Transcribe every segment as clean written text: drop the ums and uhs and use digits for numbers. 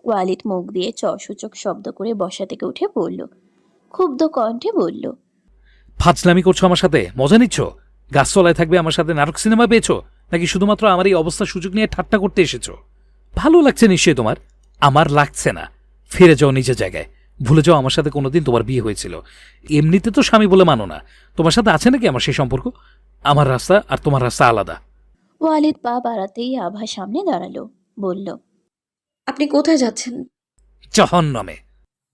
ওয়ালিদ মুখ দিয়ে চসূচক শব্দ করে বসা থেকে উঠে পড়ল। ক্ষুব্ধ কণ্ঠে বলল, ফাজলামি করছো আমার সাথে? মজা নিচ্ছ? গাছতলায় থাকবে আমার সাথে নাটক সিনেমা পেয়েছো, নাকি শুধুমাত্র আমার এই অবস্থার সুযোগ নিয়ে ঠাট্টা করতে এসেছো? ভালো লাগছে নিশ্চয়ই তোমার। আমার লাগছে না। ফিরে যাও নিজের জায়গায়। ভুলে যাও আমার সাথে কোনোদিন তোমার বিয়ে হয়েছিল। এমনিতে তো স্বামী বলে মানো না। তোমার সাথে আছে নাকি আমার সেই সম্পর্ক? আমার রাস্তা আর তোমার রাস্তা আলাদা। ওয়ালিদ পা বাড়াতেই আভা সামনে দাঁড়ালো, বলল, আপনি কোথায় যাচ্ছেন? জাহান্নামে।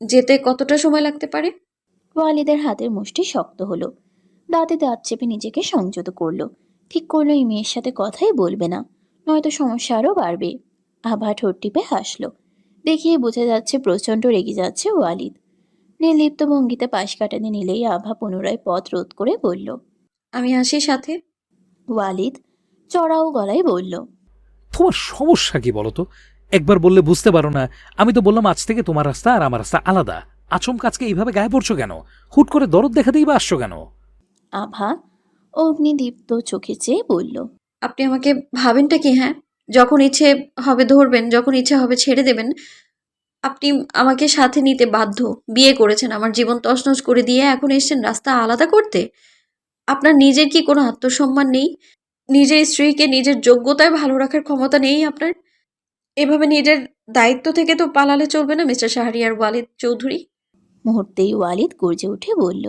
যেতে কতটা সময় লাগতে পারে? ওয়ালিদের হাতের মুষ্টি শক্ত হলো। দাঁতে দাঁত চেপে নিজেকে সংযত করলো। ঠিক করলো এই মেয়ের সাথে কথাই বলবে না, নয়তো সমস্যা আরও বাড়বে। আভা ঠোঁট টিপে হাসলো। দেখিয়ে বোঝা যাচ্ছে প্রচণ্ড রেগে যাচ্ছে ওয়ালিদ। নির্লিপ্ত ভঙ্গিতে পাশ কাটাতে নিলেই আভা পুনরায় পথ রোধ করে বলল, আমি আসি সাথে। ওয়ালিদ চড়াও গলায় বলল, তোমার সমস্যা কি বলো তো? একবার বললে বুঝতে পারো না? আমি তো বললাম আজ থেকে তোমার রাস্তা আর আমার রাস্তা আলাদা। আচমকা আজকে এইভাবে গায়ে পড়ছো কেন? হুট করে দরদ দেখাতেই বা আসছো কেন? আভা অগ্নিদীপ্ত চোখে চেয়ে বলল, আপনি আমাকে ভাবেনটা কি? হ্যাঁ, যখন ইচ্ছে হবে ধরবেন, যখন ইচ্ছে হবে ছেড়ে দেবেন। আপনি আমাকে সাথে নিতে বাধ্য। বিয়ে করেছেন, আমার জীবন তছনছ করে দিয়ে এখন এসেছেন রাস্তা আলাদা করতে। আপনার নিজের কি কোনো আত্মসম্মান নেই? নিজের স্ত্রীকে নিজের যোগ্যতায় ভালো রাখার ক্ষমতা নেই আপনার? এভাবে নিজের দায়িত্ব থেকে তো পালালে চলবে না মিস্টার শাহরিয়ার ওয়ালিদ চৌধুরী। মুহূর্তেই ওয়ালিদ গর্জে উঠে বলল,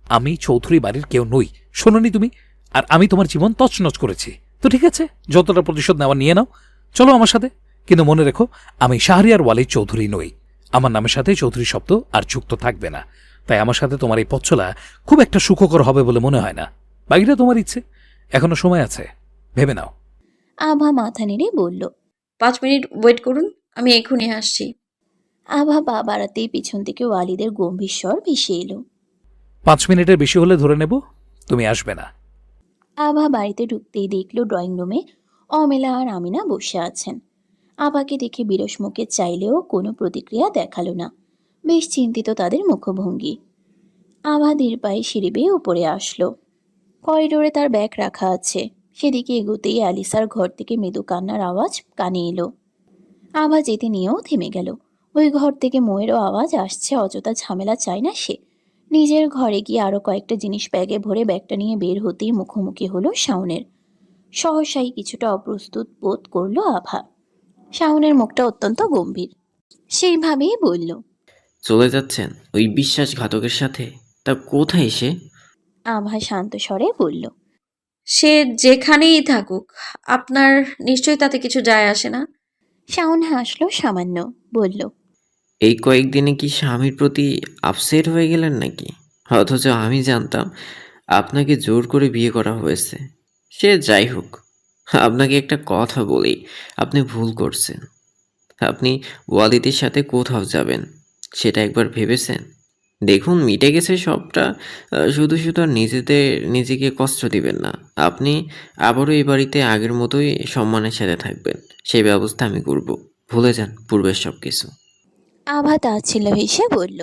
আমি চৌধুরী বাড়ির কেউ নই, শোনোনি তুমি? আর আমি তোমার জীবন তছনছ করেছি, তো ঠিক আছে, যতটা প্রতিশোধ নেওয়া নিয়ে নাও। চলো আমার সাথে। কিন্তু মনে রেখো, আমি শাহরিয়ার ওয়ালিদ চৌধুরী নই। আমার নামের সাথে চৌধুরী শব্দ আর যুক্ত থাকবে না। তাই আমার সাথে তোমার এই পথ চলা খুব একটা সুখকর হবে বলে মনে হয় না। বাকিটা তোমার ইচ্ছে, এখনো সময় আছে, ভেবে নাও। আভা মাথা নেড়ে বলল। 5 মিনিট ওয়েট করুন, আমি এক্ষুনি আসছি। আভা পা বাড়াতেই পিছন থেকে ওয়ালিদের গম্ভীর স্বর ভেসে এলো, 5 মিনিটের বেশি হলে ধরে নেব তুমি আসবে না। আভা বাড়িতে ঢুকতেই দেখল ড্রয়িং রুমে অমেলা আর আমিনা বসে আছেন। আভাকে দেখে বিরস মুখে চাইলেও কোনো প্রতিক্রিয়া দেখালো না। বেশ চিন্তিত তাদের মুখভঙ্গি। আভা ধীর পায়ে সিঁড়ি বেয়ে উপরে আসলো। করিডোরে তার ব্যাগ রাখা আছে। সেদিকে এগোতেই আলিসার ঘর থেকে মৃদু কান্নার আওয়াজ কানে এলো। আভা যেতে নিয়েও থেমে গেল। ওই ঘর থেকে মোয়েরও আওয়াজ আসছে, অযথা ঝামেলা চায় না সে। নিজের ঘরে গিয়ে আরো কয়েকটা জিনিস ব্যাগে ভরে ব্যাগটা নিয়ে বের হতেই মুখোমুখি হলো শাওনের। সহসাই কিছুটা অপ্রস্তুত বোধ করলো আভা। শাওনের মুখটা অত্যন্ত গম্ভীর। সেইভাবেই বলল, চলে যাচ্ছেন ওই বিশ্বাসঘাতকের সাথে? তা কোথায় সে? আভা শান্ত স্বরে বলল, সে যেখানেই থাকুক, আপনার নিশ্চয়ই তাতে কিছু যায় আসে না। শাওন হাসলো সামান্য, বলল, এই কয়েকদিনে কি স্বামীর প্রতি আপসেট হয়ে গেলেন নাকি? অথচ আমি জানতাম আপনাকে জোর করে বিয়ে করা হয়েছে। সে যাই হোক, আপনাকে একটা কথা বলি, আপনি ভুল করছেন। আপনি ওয়ালিদের সাথে কোথাও যাবেন সেটা একবার ভেবেছেন? দেখুন, মিটে গেছে সবটা। শুধু শুধু আর নিজেকে কষ্ট দিবেন না। আপনি আবারও এই বাড়িতে আগের মতোই সম্মানের সাথে থাকবেন, সেই ব্যবস্থা আমি করব। ভুলে যান পূর্বের সব কিছু। আভা তাচ্ছিল্য হেসে বলল,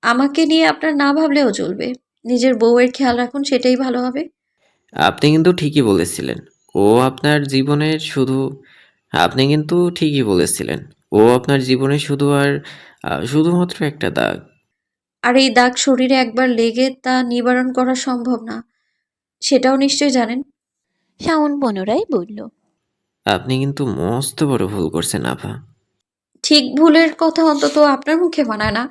আমাকে নিয়ে আপনার না ভাবলেও চলবে। নিজের বউয়ের খেয়াল রাখুন, সেটাই ভালো হবে। আপনি কিন্তু ঠিকই বলেছিলেন। ও আপনার জীবনের শুধু আপনি কিন্তু ঠিকই বলেছিলেন। ও আপনার জীবনে শুধু আর শুধুমাত্র একটা দাগ। আর এই দাগ শরীরে একবার লেগে তা নিবারণ করা সম্ভব না, সেটাও নিশ্চয়ই জানেন। শাওন পুনরায় বলল, আপনি কিন্তু মস্ত বড় ভুল করছেন আভা। ঠিক ভুলের কথা অন্তত আপনার মুখে মানায় না।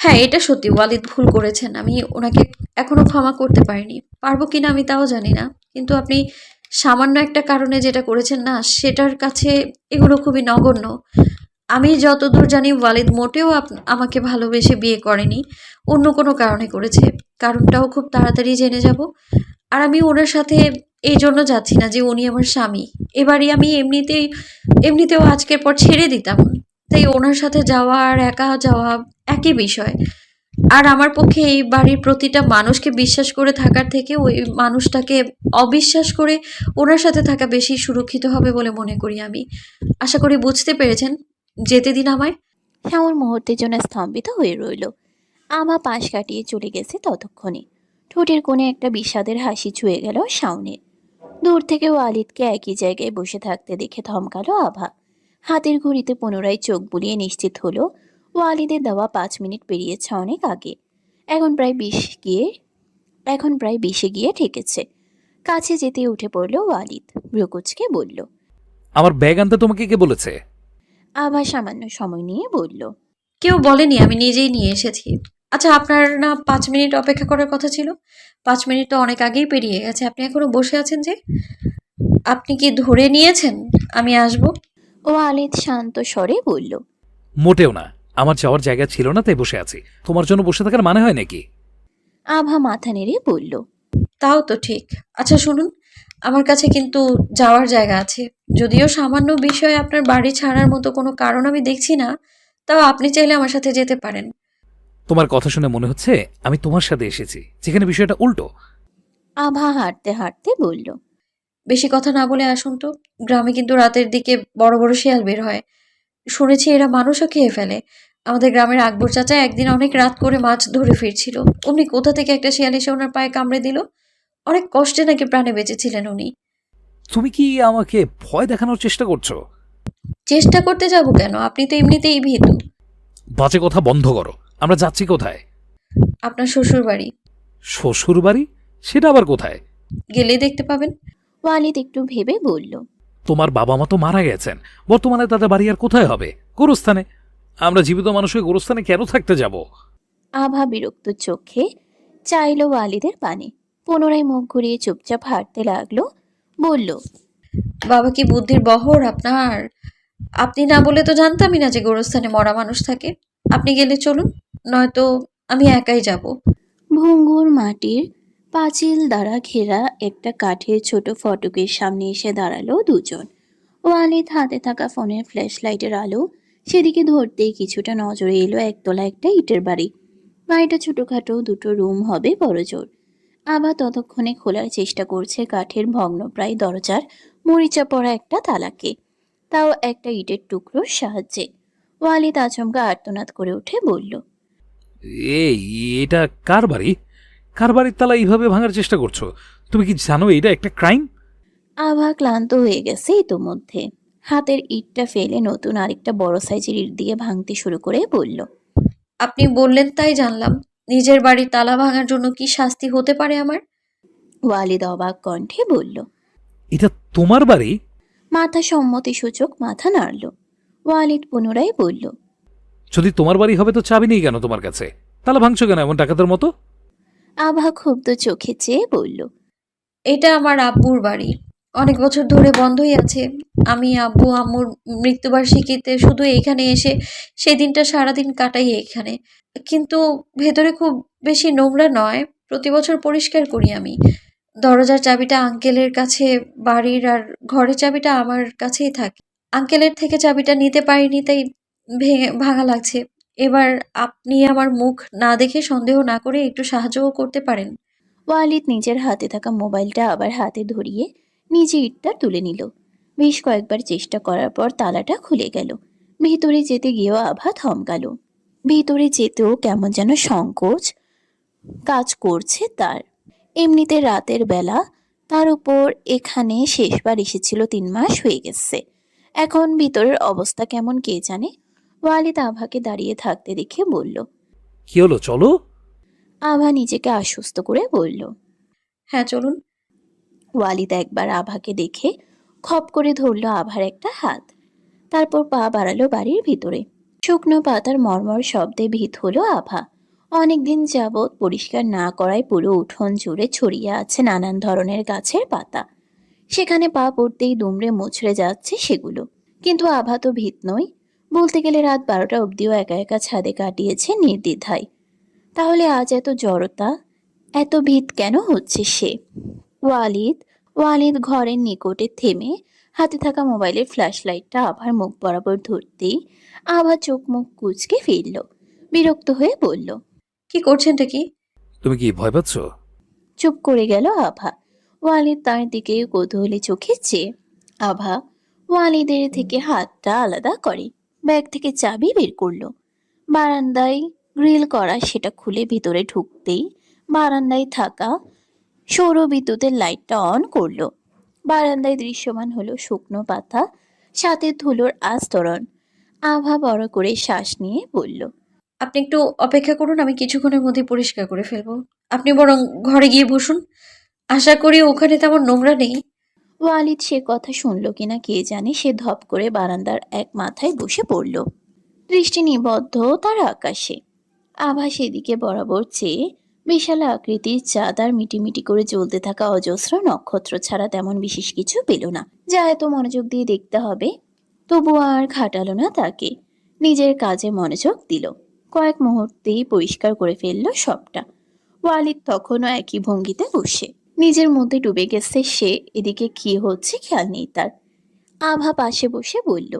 হ্যাঁ, এটা সত্যি, ওয়ালিদ ভুল করেছেন। আমি ওনাকে এখনো ক্ষমা করতে পারিনি। পারবো কিনা আমি তাও জানি না। কিন্তু আপনি সামান্য একটা কারণে যেটা করেছেন না, সেটার কাছে এগুলো খুবই নগণ্য। আমি যতদূর জানি ওয়ালিদ মোটেও আমাকে ভালোবেসে বিয়ে করেনি, অন্য কোনো কারণে করেছে। কারণটাও খুব তাড়াতাড়ি জেনে যাব। আর আমি ওনার সাথে এই জন্য যাচ্ছি না যে উনি আমার স্বামী। এবারই আমি এমনিতেও আজকের পর ছেড়ে দিতাম। তাই ওনার সাথে যাওয়া আর একা যাওয়া একই বিষয়। আর আমার পক্ষে এই বাড়ির প্রতিটা মানুষকে বিশ্বাস করে থাকার থেকে ওই মানুষটাকে অবিশ্বাস করে ওনার সাথে থাকা বেশি সুরক্ষিত হবে বলে মনে করি আমি। আশা করি বুঝতে পেরেছেন। যেতে দিন আমায়। শাওন মুহূর্তের জন্য স্তম্ভিত হয়ে রইল। আভা পাশ কাটিয়ে চলে গেছে ততক্ষণে। ঠোঁটের কোণে একটা বিষাদের হাসি ছুঁয়ে গেল শাওনের। দূর থেকে ওয়ালিদকে একই জায়গায় বসে থাকতে দেখে থমকালো আভা। হাতের ঘড়িতে পুনরায় চোখ বুলিয়ে নিশ্চিত হলো ওয়ালিদের দেওয়া 5 মিনিট পেরিয়েছে অনেক আগে। এখন প্রায় 20 গিয়ে এখন প্রায় 20-এ গিয়ে ঠেকেছে। কাছে যেতে উঠে পড়ল ওয়ালিদ, ব্রুকুচকে বলল। আমার ব্যাগ আনতে তোমাকে কে বলেছে? আভা সামান্য সময় নিয়ে বলল। কেউ বলেনি, আমি নিজেই নিয়ে এসেছি। আচ্ছা, আপনার না 5 মিনিট অপেক্ষা করার কথা ছিল? 5 মিনিট তো অনেক আগেই পেরিয়ে গেছে, আপনি এখনো বসে আছেন যে? আপনি কি ধরে নিয়েছেন আমি আসবো? ওয়ালিদ শান্ত স্বরে বলল। মোটেও না, আমার যাওয়ার জায়গা ছিল না তাই বসে আছি। তোমার জন্য বসে থাকার মানে হয় নাকি? আভা মাথা নেড়ে বলল। তাও তো ঠিক। আচ্ছা শুনুন, আমার কাছে কিন্তু যাওয়ার জায়গা আছে। যদিও সামান্য বিষয়ে আপনার বাড়ি ছাড়ার মতো কোনো কারণ আমি দেখছি না, তাও আপনি চাইলে আমার সাথে যেতে পারেন। তোমার কথা শুনে মনে হচ্ছে আমি তোমার সাথে এসেছি, যেখানে বিষয়টা উল্টো। আভা হাঁটতে হাঁটতে বলল। বেশি কথা না বলে আসুন তো। গ্রামে কিন্তু রাতের দিকে বড় বড় শিয়াল বের হয়। শুনেছি এরা মানুষও খেয়ে ফেলে। আমাদের গ্রামের আকবর চাচা একদিন অনেক রাত করে মাছ ধরে ফিরছিল, অমনি কোথা থেকে একটা শিয়াল এসে ওনার পায়ে কামড়ে দিল। অনেক কষ্টে নাকি প্রাণে বেঁচেছিলেন উনি। তুমি কি আমাকে ভয় দেখানোর চেষ্টা করছো? চেষ্টা করতে যাব কেন? আপনি তো এমনিতেই ভীতু। বাজে কথা বন্ধ করো। আমরা যাচ্ছি কোথায়? আপনার শ্বশুর বাড়ি। শ্বশুর বাড়ি? সেটা আবার কোথায়? গেলেই দেখতে পাবেন। ওয়ালিদ একটু ভেবে বলল। তোমার বাবা মা তো মারা গেছেন, বর্তমানে তাদের বাড়ি আর কোথায় হবে? গোরস্থানে। আমরা জীবিত মানুষকে গোরস্থানে কেন থাকতে যাব? আভা বিরক্ত চোখে চাইল ওয়ালিদের পানে। পুনরায় মুখ ঘুরিয়ে চুপচাপ হাঁটতে লাগলো। বলল। বাবা কি বুদ্ধির বহর আপনার! আপনি না বলে তো জানতামই না যে গোরস্থানে মরা মানুষ থাকে। আপনি গেলে চলুন, নয়তো আমি একাই যাব। ভঙ্গুর মাটির পাঁচিল দ্বারা ঘেরা একটা কাঠের ছোট ফটকের সামনে এসে দাঁড়ালো দুজন। ওয়ালিদ হাতে থাকা ফোনের ফ্ল্যাশ লাইটের আলো সেদিকে ধরতেই কিছুটা নজরে এলো একতলা একটা ইটের বাড়ি। বাড়িটা ছোটখাটো, দুটো রুম হবে বড়জোর। আবার ততক্ষণে খোলার চেষ্টা করছে কাঠের ভগ্নপ্রায় দরজার মরিচা পড়া একটা তালাকে, তাও একটা ইটের টুকরোর সাহায্যে। ওয়ালিদ আচমকা আর্তনাদ করে উঠে বলল। এই, এটা কার বাড়ি? কার বাড়ির তালা এইভাবে ভাঙার চেষ্টা করছো? তুমি কি জানো এটা একটা ক্রাইম? আভা ক্লান্ত হয়ে গেছে ইতোমধ্যে। হাতের ইটটা ফেলে নতুন আরেকটা বড় সাইজের ইট দিয়ে ভাঙতে শুরু করে বলল। আপনি বললেন তাই জানলাম। নিজের বাড়ির তালা ভাঙার জন্য কি শাস্তি হতে পারে আমার? ওয়ালিদ অবাক কণ্ঠে বলল। এটা তোমার বাড়ি? মাথা সম্মতি সূচক মাথা নাড়ল। ওয়ালিদ পুনরায় বলল। যদি তোমার বাড়ি হবে তো চাবি নেই কেন তোমার কাছে? তালা ভাঙছো কেন এমন ডাকাতের মতো? আভা ক্ষুব্ধ চোখে চেয়ে বলল। এটা আমার আব্বুর বাড়ি। অনেক বছর ধরে বন্ধই আছে। আমি আব্বু আম্মুর মৃত্যুবার্ষিকীতে শুধু এইখানে এসে সেদিনটা সারাদিন কাটাই এখানে। কিন্তু ভেতরে খুব বেশি নোংরা নয়, প্রতি বছর পরিষ্কার করি আমি। দরজার চাবিটা আঙ্কেলের কাছে বাড়ির, আর ঘরের চাবিটা আমার কাছেই থাকে। আঙ্কেলের থেকে চাবিটা নিতে পারিনি তাই ভাঙা লাগছে। এবার আপনি আমার মুখ না দেখে সন্দেহ না করে একটু সাহায্যও করতে পারেন। ওয়ালিদ নিজের হাতে থাকা মোবাইলটা আবার হাতে ধরিয়ে নিজে ইটটা তুলে নিল। বেশ কয়েকবার চেষ্টা করার পর তালাটা খুলে গেল। ভিতরে যেতে গিয়েও আভা থমকালো। ভিতরে যেতেও কেমন যেন সংকোচ কাজ করছে তার। এমনিতে রাতের বেলা, তার উপর এখানে শেষবার এসেছিল 3 মাস হয়ে গেছে। এখন ভিতরের অবস্থা কেমন কে জানে। ওয়ালিদ আভাকে দাঁড়িয়ে থাকতে দেখে বলল। কি হলো, চলো। আভা নিজেকে আশ্বস্ত করে বলল। হ্যাঁ চলুন। ওয়ালিদ একবার আভাকে দেখে খপ করে ধরল আভার একটা হাত। তারপর পা বাড়ালো বাড়ির ভিতরে। শুকনো পাতার মর্মর শব্দে ভীত হলো আভা। অনেকদিন যাবৎ পরিষ্কার না করায় পুরো উঠোন জুড়ে ছড়িয়ে আছে নানান ধরনের গাছের পাতা। সেখানে পা পড়তেই দুমড়ে মুচড়ে যাচ্ছে সেগুলো। কিন্তু আভা তো ভীত নয়। বলতে গেলে রাত 12টা অবধিও একা একা ছাদে কাটিয়েছে নির্দ্বিধায়। তাহলে আজ এত জড়তা, এত ভীত কেন হচ্ছে সে? ওয়ালিদ ওয়ালিদ ঘরের নিকটে থেমে হাতে থাকা মোবাইলের ফ্ল্যাশ লাইটটা আভার মুখ বরাবর ধরতেই আভা চোখ মুখ কুঁচকে ফিরল। বিরক্ত হয়ে বলল। কি করছেনটা কি? তুমি কি ভয় পাচ্ছ? চুপ করে গেল আভা। ওয়ালিদ তার দিকে কৌতূহলী চোখে চেয়ে। আভা ওয়ালিদের থেকে হাতটা আলাদা করে ব্যাগ থেকে চাবি বের করলো। বারান্দায় গ্রিল করা সেটা খুলে ভিতরে ঢুকতেই বারান্দায় থাকা সৌর বিদ্যুতের লাইটটা অন করলো। বারান্দায় দৃশ্যমান হলো শুকনো পাতা, সাথে ধুলোর আস্তরণ। আভা বড় করে শ্বাস নিয়ে বলল, আপনি একটু অপেক্ষা করুন, আমি কিছুক্ষণের মধ্যে পরিষ্কার করে ফেলবো। আপনি বরং ঘরে গিয়ে বসুন। আশা করি ওখানে তেমন নোংরা নেই। ওয়ালিদ সে কথা শুনল কিনা কে জানে, সে ধপ করে বারান্দার এক মাথায় বসে পড়ল। দৃষ্টি নিবদ্ধ তার আকাশে। আভা সেদিকে বরাবর চেয়ে বিশাল আকৃতির চাঁদ আর মিটিমিটি করে জ্বলতে থাকা অজস্র নক্ষত্র ছাড়া তেমন বিশেষ কিছু পেল না, যা এত মনোযোগ দিয়ে দেখতে হবে। তবু আর খাটালো না তাকে, নিজের কাজে মনোযোগ দিল। কয়েক মুহূর্তেই পরিষ্কার করে ফেলল সবটা। ওয়ালিদ তখনও একই ভঙ্গিতে বসে নিজের মধ্যে ডুবে গেছে সে, এদিকে কি হচ্ছে খেয়াল নেই তার। আভা পাশে বসে বলল,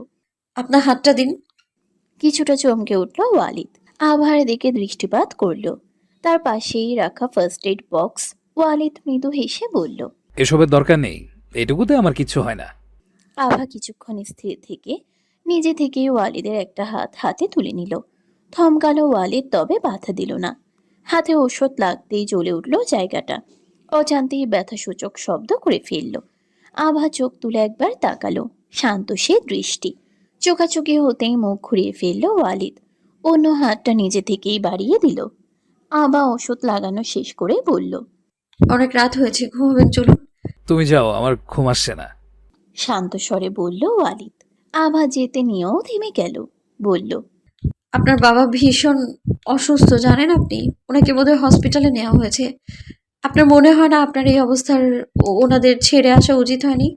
আপনার হাতটা দিন। কিছুটা চমকে উঠল ওয়ালিদ। আভার দিকে দৃষ্টিপাত করল, তার পাশেই রাখা ফার্স্ট এড বক্স। ওয়ালিদ মৃদু হেসে বলল। এসবের দরকার নেই, এটুকুতে আমার কিচ্ছু হয় না। আভা কিছুক্ষণ স্থির থেকে নিজে থেকেই ওয়ালিদের একটা হাত হাতে তুলে নিল। থমকালো ওয়ালিদ, তবে বাধা দিল না। হাতে ওষুধ লাগতেই জ্বলে উঠল জায়গাটা। অজান্তেই ব্যথাসূচক শব্দ করে ফেলল। আভা চোখ তুলে একবার তাকালো, শান্ত সে দৃষ্টি। চোখাচোখি হতেই মুখ ঘুরিয়ে ফেলল ওয়ালিদ, অন্য হাতটা নিজে থেকেই বাড়িয়ে দিল। আভা ওষুধ লাগানো শেষ করে বলল, অনেক রাত হয়েছে, ঘুমাবেন, চলুন। তুমি যাও, আমার ঘুম আসছে না। শান্ত স্বরে বলল ওয়ালিদ। আভা যেতে নিয়েও থেমে গেল, বলল, আপনার বাবা ভীষণ অসুস্থ, জানেন আপনি? ওনাকে বোধহয় হসপিটালে নেওয়া হয়েছে। আপনার মনে হয় না আপনার এই অবস্থার ওনাদের ছেড়ে আসা উচিত হয়নি?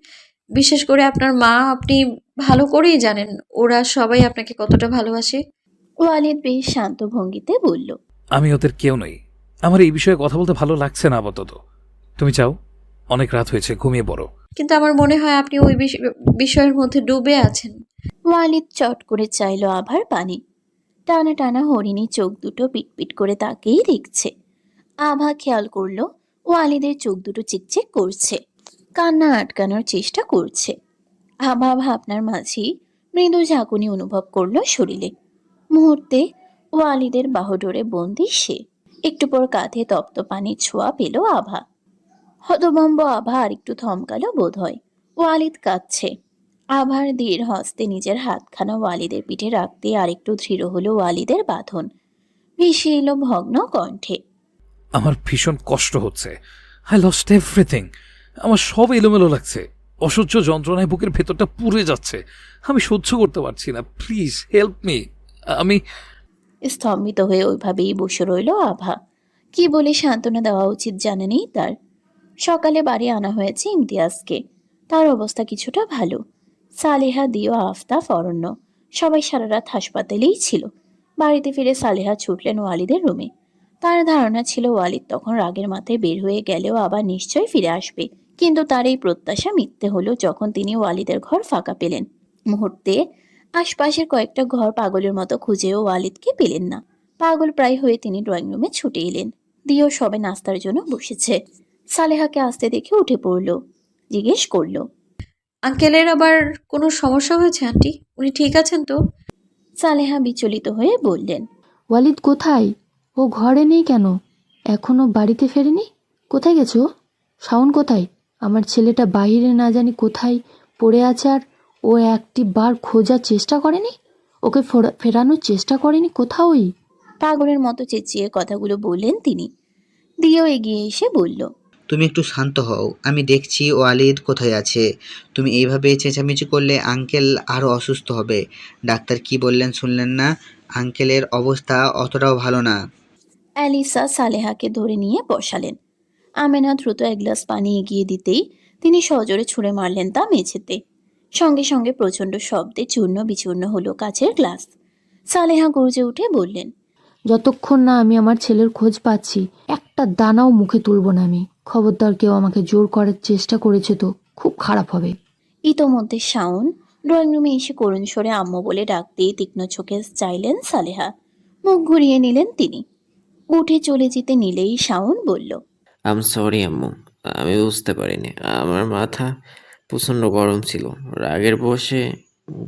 বিশেষ করে আপনার মা, আপনি ভালো করেই জানেন ওরা সবাই আপনাকে কতটা ভালোবাসে। ওয়ালিদ বেশ শান্ত ভঙ্গিতে বলল, আমি ওদের কেউ নই। আমার এই বিষয়ে কথা বলতে ভালো লাগছে না আপাতত। তুমি যাও, অনেক রাত হয়েছে, ঘুমিয়ে পড়ো। কিন্তু আমার মনে হয় আপনি ওই বিষয়ের মধ্যে ডুবে আছেন। ওয়ালিদ চট করে চাইল আভার পানি। টানা টানা হরিণী চোখ দুটো পিটপিট করে তাকেই দেখছে। আভা খেয়াল করলো ওয়ালিদের চোখ দুটো চিকচিক করছে, কান্না আটকানোর চেষ্টা করছে। আভা ভাবনার মাঝেই মৃদু ঝাঁকুনি অনুভব করলো শরীরে। মুহূর্তে ওয়ালিদের বাহুডোরে বন্দি সে। একটু পর কাঁধে তপ্ত পানির ছোঁয়া পেল আভা। হতভম্ব আভা আর একটু থমকালো বোধ হয়। ওয়ালিদ কাঁদছে। আভার ধীর হস্তে নিজের হাতখানা ওয়ালিদের পিঠে রাখতে আরেকটু দৃঢ় হলো ওয়ালিদের বাঁধন। ভেসে এলো ভগ্ন কণ্ঠে, আমার ভীষণ কষ্ট হচ্ছে। I lost everything. আমার সব এলোমেলো লাগছে। অসহ্য যন্ত্রণায় বুকের ভেতরটা পুড়ে যাচ্ছে। আমি সহ্য করতে পারছি না, প্লিজ হেল্প মি। আমি স্তম্ভিত হয়ে ওইভাবেই বসে রইল আভা। কি বলে সান্ত্বনা দেওয়া উচিত জানে নেই তার। সকালে বাড়ি আনা হয়েছে ইমতিয়াজকে। তার অবস্থা কিছুটা ভালো। সালেহা, দিও, আফতাব, অরণ্য সবাই সারা রাত হাসপাতালেই ছিল। বাড়িতে ফিরে সালেহা ছুটলেন ওয়ালিদের রুমে। তার ধারণা ছিল ওয়ালিদ তখন রাগের মাথায় বের হয়ে গেলেও আবার নিশ্চয়ই ফিরে আসবে। কিন্তু তার এই প্রত্যাশা মিথ্যে হলো যখন তিনি ওয়ালিদের ঘর ফাঁকা পেলেন। মুহূর্তে আশপাশের কয়েকটা ঘর পাগলের মতো খুঁজেও ওয়ালিদকে পেলেন না। পাগল প্রায় হয়ে তিনি ড্রয়িং রুমে ছুটে এলেন। দিও সবে নাস্তার জন্য বসেছে। সালেহাকে আসতে দেখে উঠে পড়ল, জিজ্ঞেস করলো, আঙ্কেলের আবার কোনো সমস্যা হয়েছে আন্টি? উনি ঠিক আছেন তো? সালেহা বিচলিত হয়ে বললেন, ওয়ালিদ কোথায়? ও ঘরে নেই কেন? এখনো বাড়িতে ফেরেনি? কোথায় গেছো? শাওন কোথায়? আমার ছেলেটা বাইরে না জানি কোথায় পড়ে আছে, আর ও একটি বার খোঁজার চেষ্টা করেনি? ওকে ফেরানোর চেষ্টা করেনি কোথাওই? পাগলের মতো চেঁচিয়ে কথাগুলো বললেন তিনি। দিও এগিয়ে এসে বলল, তুমি একটু শান্ত হও, আমি দেখছি ওয়ালিদ কোথায় আছে। তুমি এইভাবে চেঁচামেচি করলে আঙ্কেল আরও অসুস্থ হবে। ডাক্তার কি বললেন শুনলেন না? আঙ্কেলের অবস্থা অতটাও ভালো না। অ্যালিসা সালেহাকে ধরে নিয়ে বসালেন। আমেনা দ্রুত এক গ্লাস পানি এগিয়ে দিতেই তিনি সজোরে ছুঁড়ে মারলেন তা মেঝেতে। সঙ্গে সঙ্গে প্রচণ্ড শব্দে চূর্ণ বিচূর্ণ হলো কাচের গ্লাস। সালেহা গর্জে উঠে বললেন, যতক্ষণ না আমি আমার ছেলের খোঁজ পাচ্ছি একটা দানাও মুখে তুলব না আমি। খবরদার কেউ আমাকে জোর করার চেষ্টা করেছে তো খুব খারাপ হবে। ইতোমধ্যে শাওন ড্রয়িং রুমে এসে করুণ স্বরে আম্মু বলে ডাকতেই তীক্ষ্ণ চোখে চাইলেন সালেহা। মুখ ঘুরিয়ে নিলেন তিনি। উঠে চলে যেতে নিলেই শাওন বলল, আম সরি আম্মু, আমি বুঝতে পারিনি। আমার মাথা প্রচণ্ড গরম ছিল, রাগের বশে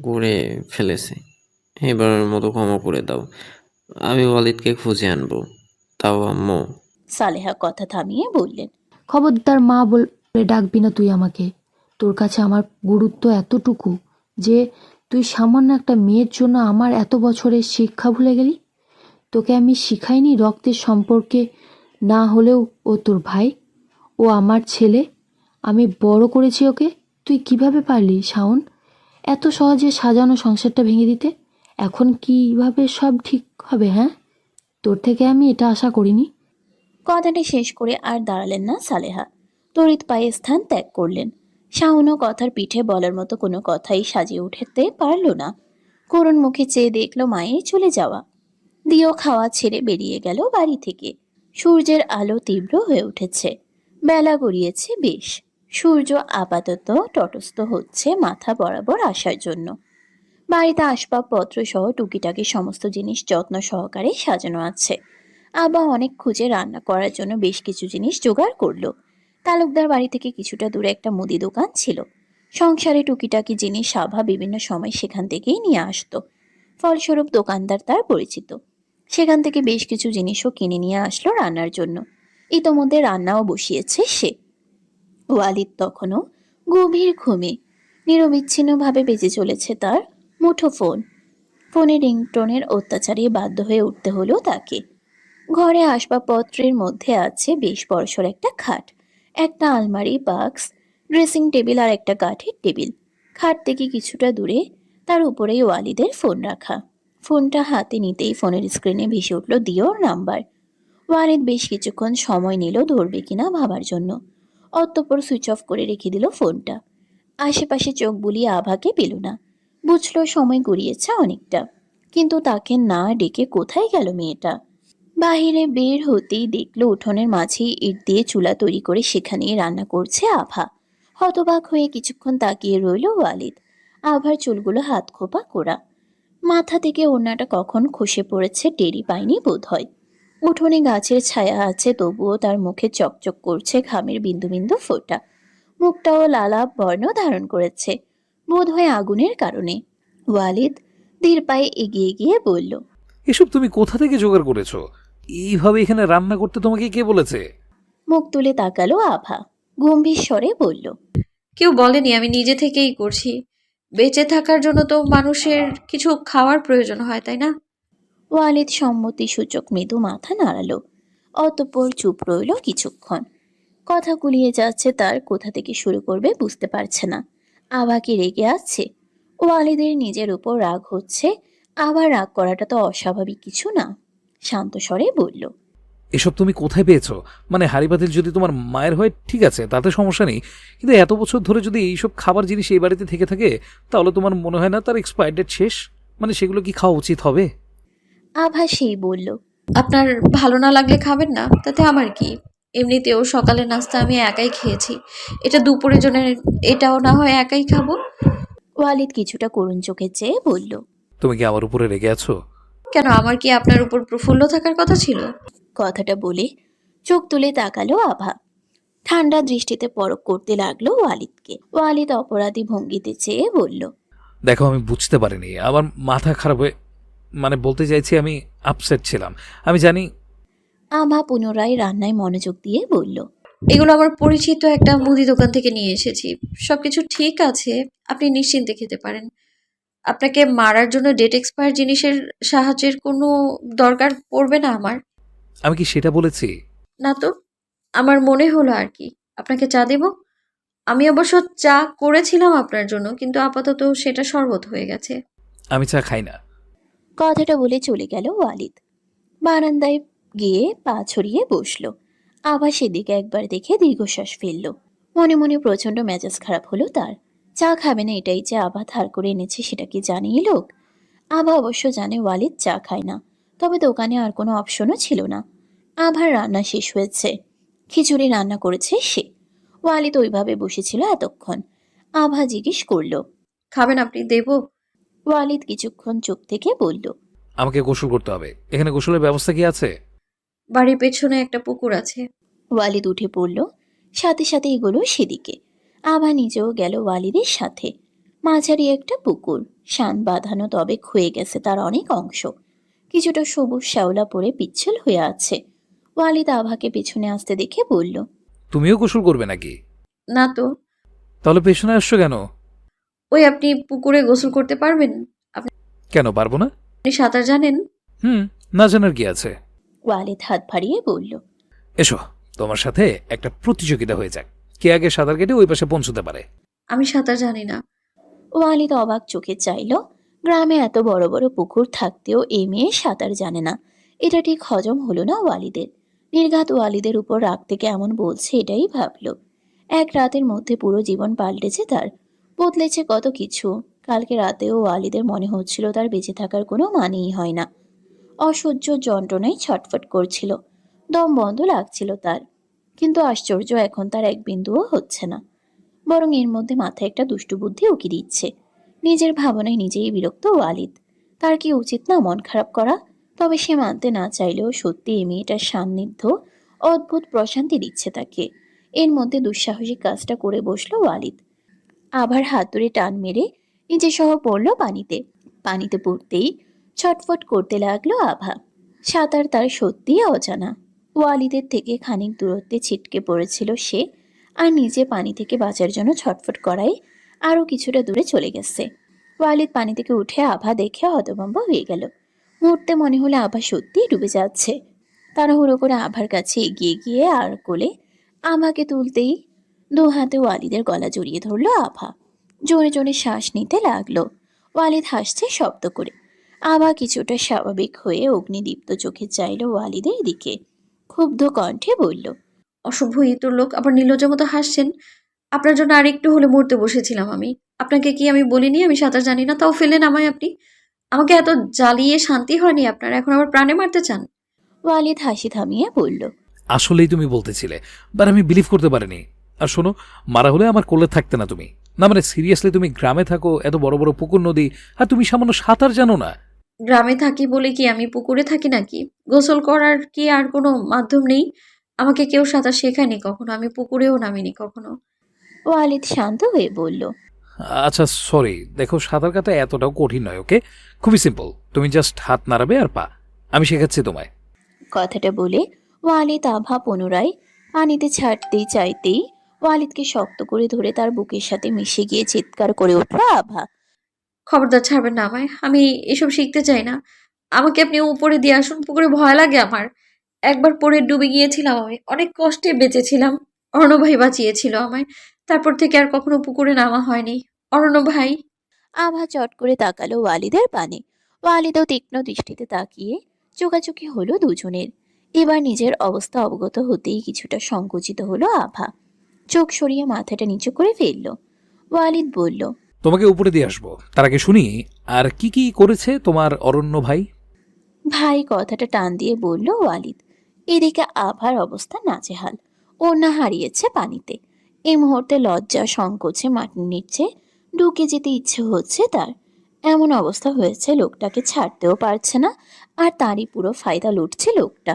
করে ফেলেছে। এবারের মতো ক্ষমা করে দাও। আমি ওয়ালিদকে খুঁজে আনবো। তাও আম্মু। সালেহা কথা থামিয়ে বললেন, খবরদার মা বলে ডাকবি না তুই আমাকে। তোর কাছে আমার গুরুত্ব এতটুকু যে তুই সামান্য একটা মেয়ের জন্য আমার এত বছরের শিক্ষা ভুলে গেলি? তোকে আমি শিখাইনি রক্তের সম্পর্কে না হলেও ও তোর ভাই, ও আমার ছেলে, আমি বড় করেছি ওকে। তুই কিভাবে পারলি শাওন এত সহজে সাজানো সংসারটা ভেঙে দিতে? এখন কিভাবে সব ঠিক হবে? হ্যাঁ, তোর থেকে আমি এটা আশা করিনি। কথাটা শেষ করে আর দাঁড়ালেন না সালেহা, তড়িৎ পায়ে স্থান ত্যাগ করলেন। শাওনও কথার পিঠে বলার মতো কোনো কথাই সাজিয়ে উঠতে পারল না। করুণ মুখে চেয়ে দেখল মায়ের চলে যাওয়া। দিও খাওয়া ছেড়ে বেরিয়ে গেল বাড়ি থেকে। সূর্যের আলো তীব্র হয়ে উঠেছে, বেলা গড়িয়েছে বেশ। সূর্য আপাতত তটস্থ হচ্ছে মাথা বরাবর আসার জন্য। বাড়িতে আসবাবপত্র সহ টুকিটাকি সমস্ত জিনিস যত্ন সহকারে সাজানো আছে। আবা অনেক খুঁজে রান্না করার জন্য বেশ কিছু জিনিস জোগাড় করলো। তালুকদার বাড়ি থেকে কিছুটা দূরে একটা মুদি দোকান ছিল। সংসারে টুকিটাকি জিনিস আভা বিভিন্ন সময় সেখান থেকেই নিয়ে আসতো। ফলস্বরূপ দোকানদার তার পরিচিত। সেখান থেকে বেশ কিছু জিনিসও কিনে নিয়ে আসলো রান্নার জন্য। ইতোমধ্যে রান্নাও বসিয়েছে সে। ওয়ালিদ তখনও গভীর ঘুমে। নিরবিচ্ছিন্নভাবে বেজে চলেছে তার মুঠো ফোন। ফোনে রিংটোনের অত্যাচারে বাধ্য হয়ে উঠতে হলো তাকে। ঘরে আসবাবপত্রের মধ্যে আছে বেশ বড়সড় একটা খাট, একটা আলমারি, বাক্স, ড্রেসিং টেবিল আর একটা কাঠের টেবিল। খাট থেকে কিছুটা দূরে তার উপরেই ওয়ালিদের ফোন রাখা। ফোনটা হাতে নিতেই ফোনের স্ক্রিনে ভেসে উঠল দিওর নাম্বার। ওয়ালিদ বেশ কিছুক্ষণ সময় নিল ধরবে কিনা ভাবার জন্য। অতঃপর সুইচ অফ করে রেখে দিল ফোনটা। আশেপাশে চোখ বুলিয়ে আভাকে পেল না। বুঝলো সময় গড়িয়েছে অনেকটা, কিন্তু তাকে না ডেকে কোথায় গেল মেয়েটা। বাহিরে বের হতেই দেখলো উঠোনের মাঝেই ইট দিয়ে চুলা তৈরি করে সেখানেই রান্না করছে আভা। হতবাক হয়ে কিছুক্ষণ তাকিয়ে রইল ওয়ালিদ। আভার চুলগুলো হাত খোপা করা, মাথা থেকে ওড়নাটা কখন খসে পড়েছে টেরি পায়নি বোধ হয়। উঠোনে গাছের ছায়া আছে, তবুও তার মুখে চকচক করছে ঘামের বিন্দু বিন্দু ফোঁটা। মুখটাও লালাভ বর্ণ ধারণ করেছে, বোধ হয় আগুনের কারণে। ওয়ালিদ ধীর পায়ে এগিয়ে গিয়ে বলল, এসব তুমি কোথা থেকে জোগাড় করেছো? এইভাবে এখানে রান্না করতে তোমাকে কে বলেছে? মুখ তুলে তাকালো আভা, গম্ভীর স্বরে বলল, কেউ বলেনি, আমি নিজে থেকেই করছি। বেঁচে থাকার জন্য তো মানুষের কিছু খাওয়ার প্রয়োজন হয়, তাই না? ওয়ালিদ সম্মতি সূচক মৃদু মাথা নাড়ালো। অতঃপর চুপ রইল কিছুক্ষণ। কথা গুলিয়ে যাচ্ছে তার, কোথা থেকে শুরু করবে বুঝতে পারছে না। আভাকে রেগে আছে, ওয়ালিদের নিজের উপর রাগ হচ্ছে। আবার রাগ করাটা তো অস্বাভাবিক কিছু না। শান্ত স্বরে বলল, এসব তুমি কোথায় পেয়েছো? মানে হাঁড়িপাতিল যদি তোমার মায়ের হয় ঠিক আছে, তাতে সমস্যা নেই, কিন্তু এত বছর ধরে যদি এইসব খাবার জিনিস এই বাড়িতে থেকে থাকে, তাহলে তোমার মনে হয় না তার এক্সপায়ার ডেট শেষ? মানে সেগুলো কি খাওয়া উচিত হবে? আভা সেই বলল, আপনার ভালো না লাগলে খাবেন না, তাতে আমার কি? এমনিতেও সকালে নাস্তা আমি একাই খেয়েছি, এটা দুপুরের জন্য, এটাও না হয় একাই খাবো। ওয়ালিদ কিছুটা করুণ চোখে চেয়ে বলল, তুমি কি আমার উপরে রেগে আছো? কেন, আমার কি আপনার উপর প্রফুল্ল থাকার কথা ছিল? কথাটা বলে চোখ তুলে তাকালো আভা। ঠান্ডা দৃষ্টিতে পরখ করতে লাগলো ওয়ালিদকে। ওয়ালিদ অপরাধী ভঙ্গিতে চেয়ে বলল, দেখো, আমি বুঝতে পারিনি, আমার মাথা খারাপ হয়ে, মানে বলতে চাইছি আমি আপসেট ছিলাম, আমি জানি। আভা পুনরায় রান্নায় মনোযোগ দিয়ে বলল, এগুলো আমার পরিচিত একটা মুদি দোকান থেকে নিয়ে এসেছি। সবকিছু ঠিক আছে, আপনি নিশ্চিন্তে খেতে পারেন। আপনাকে মারার জন্য ডেট এক্সপায়ার জিনিসের সাহায্যের কোনো দরকার পড়বে না আমার। আমি কি সেটা বলেছি? না তো, আমার মনে হলো আর কি। আপনাকে চা দেব? আমি অবশ্য চা করেছিলাম আপনার জন্য, কিন্তু আপাতত সেটা শরবত হয়ে গেছে। আমি চা খাই না। কথাটা বলে চলে গেল ওয়ালিদ। বারান্দায় গিয়ে পা ছড়িয়ে বসলো। আভা সেদিকে একবার দেখে দীর্ঘশ্বাস ফেলল। মনে মনে প্রচন্ড মেজাজ খারাপ হলো তার। চা খাবে না এটাই যে আভা ধার করে এনেছে সেটা কি জানিয়ে লোক? আভা অবশ্য জানে ওয়ালিদ চা খায় না, তবে দোকানে আর কোনো অপশনও ছিল না। আভার রান্না শেষ হয়েছে, খিচুড়ি রান্না করেছে সে। ওয়ালিদ ওইভাবে বসেছিল এতক্ষণ। আভা জিজ্ঞেস করলো, খাবেন আপনি? দেব? ওয়ালিদ কিছুক্ষণ চুপ থেকে বলল, আমাকে গোসল করতে হবে, এখানে গোসলের ব্যবস্থা কি আছে? বাড়ির পেছনে একটা পুকুর আছে। ওয়ালিদ উঠে পড়ল, সাথে সাথে এগোলো সেদিকে। আভা নিজেও গেল ওয়ালিদের সাথে। মাঝারি একটা পুকুর, শান বাঁধানো, তবে ক্ষয়ে গেছে তার অনেক অংশ। কিছুটা সবুজ শ্যাওলা পড়ে পিচ্ছিল হয়ে আছে। ওয়ালিদ আভাকে পেছনে আসতে দেখে বলল, তুমিও গোসল করবে নাকি? না তো। তাহলে পেছনে আসছো কেন? ওই আপনি পুকুরে গোসল করতে পারবেন? কেন পারবো না? আপনি সাঁতার জানেন? হুম, না জানার কি আছে। ওয়ালিদ হাত বাড়িয়ে বলল। এসো, তোমার সাথে একটা প্রতিযোগিতা হয়ে যাক, কে আগে সাঁতার কেটে ওই পাশে পৌঁছতে পারে। আমি সাঁতার জানি না। ওয়ালিদ অবাক চোখে চাইল। গ্রামে এত বড় বড় পুকুর থাকতেও এই মেয়ে সাঁতার জানে না। এটা ঠিক হজম হলো না ওয়ালিদের। নির্ঘাত ওয়ালিদের উপর রাগ থেকে এমন বলছে এটাই ভাবল। এক রাতের মধ্যে পুরো জীবন পাল্টেছে তার, বদলেছে কত কিছু। কালকে রাতেও ওয়ালিদের মনে হচ্ছিল তার বেঁচে থাকার কোনো মানেই হয় না। অসহ্য যন্ত্রণায় ছটফট করছিল, দম বন্ধ লাগছিল তার। কিন্তু আশ্চর্য, এখন তার এক বিন্দুও হচ্ছে না, বরং এর মধ্যে মাথায় একটা দুষ্টু বুদ্ধি উকি দিচ্ছে। নিজের ভাবনায় নিজেই বিরক্ত ওয়ালিদ। তার কি উচিত না মন খারাপ করা? তবে সে মানতে না চাইলেও সত্যি এই মেয়েটার সান্নিধ্য অদ্ভুত প্রশান্তি দিচ্ছে তাকে। এর মধ্যে দুঃসাহসিক কাজটা করে বসলো ওয়ালিদ। আবার হাত ধরে টান মেরে নিজে সহ পড়লো পানিতে। পানিতে পড়তেই ছটফট করতে লাগলো আভা। সাঁতার তার সত্যিই অজানা। ওয়ালিদের থেকে খানিক দূরত্বে ছিটকে পড়েছিল সে, আর নিজে পানি থেকে বাঁচার জন্য ছটফট করায় আরও কিছুটা দূরে চলে গেছে। ওয়ালিদ পানি থেকে উঠে আভা দেখে হতভম্ব হয়ে গেল। মুহূর্তে মনে হলো আভা সত্যিই ডুবে যাচ্ছে। তাড়াহুড়ো করে আভার কাছে এগিয়ে গিয়ে আর কোলে আভাকে তুলতেই দু হাতে ওয়ালিদের গলা জড়িয়ে ধরলো আভা। জোরে জোরে শ্বাস নিতে লাগলো। ওয়ালিদ হাসছে শব্দ করে। আভা কিছুটা স্বাভাবিক হয়ে অগ্নিদীপ্ত চোখে চাইল ওয়ালিদের দিকে। ক্ষুব্ধ কণ্ঠে বলল। অসভ্য ইতর লোক, আবার নির্লজ্জের মতো হাসছেন। আপনার জন্য আর একটু হলে মরতে বসেছিলাম আমি। আপনাকে কি আমি বলিনি আমি সাঁতার জানি না? তাও ফেলে নামায় আপনি। আমাকে এত জ্বালিয়ে শান্তি হয়নি আপনার, এখন আবার প্রাণে মারতে চান? ওয়ালিদ হাসি থামিয়ে বলল। আসলেই তুমি বলতেছিলে, বাট আমি বিলিভ করতে পারিনি। আর শোনো, মারা হলে আমার কোলে থাকতে না তুমি। না মানে সিরিয়াসলি, তুমি গ্রামে থাকো, এত বড় বড় পুকুর নদী, আর তুমি সামান্য সাঁতার জানো না। গ্রামে থাকি বলে কি আমি পুকুরে থাকি নাকি? গোসল করার কি আর কোনো মাধ্যম নেই? আমাকে কেউ সাঁতার শেখায়নি কখনো, আমি পুকুরেও নামিনি কখনো। ওয়ালিদ শান্ত হয়ে বলল। আচ্ছা সরি, দেখো সাঁতার কাটা এতটাও কঠিন নয়, ওকে? খুবই সিম্পল, তুমি জাস্ট হাত নাড়াবে আর পা, আমি শেখাচ্ছি তোমায়। কথাটা বলে ওয়ালিদ আভা পুনরায় পানিতে ছাড়তেই চাইতেই ওয়ালিদকে শক্ত করে ধরে তার বুকের সাথে মিশে গিয়ে চিৎকার করে উঠল আভা। খবরদার ছাড়বেন না আমায়, আমি এসব শিখতে চাই না। আমাকে আপনি উপরে দিয়ে আসুন, পুকুরে ভয় লাগে আমার। একবার পড়ে ডুবে গিয়েছিলাম আমি, অনেক কষ্টে বেঁচেছিলাম। অর্ণব ভাই বাঁচিয়েছিল আমায়। তারপর থেকে আর কখনো পুকুরে নামা হয়নি। অর্ণব ভাই। আভা চট করে তাকালো ওয়ালিদের পানে। ওয়ালিদও তীক্ষ্ণ দৃষ্টিতে তাকিয়ে চোখাচোখি হলো দুজনের। এবার নিজের অবস্থা অবগত হতেই কিছুটা সংকুচিত হলো আভা। চোখ সরিয়ে মাথাটা নিচু করে ফেলল। ওয়ালিদ বলল। তোমাকে উপরে দিয়ে আসবো, তার আগে শুনি আর কি কি করেছে তোমার অরণ্য ভাই। ভাই কথাটা টান দিয়ে বলল ওয়ালিদ। এদিকে আভার অবস্থা নাজেহাল। ওড়না হারিয়েছে পানিতে। এই মুহূর্তে লজ্জা সংকোচে মাটির নিচে ঢুকে যেতে ইচ্ছে হচ্ছে তার। এমন অবস্থা হয়েছে লোকটাকে ছাড়তেও পারছে না, আর তারই পুরো ফায়দা লুটছে লোকটা।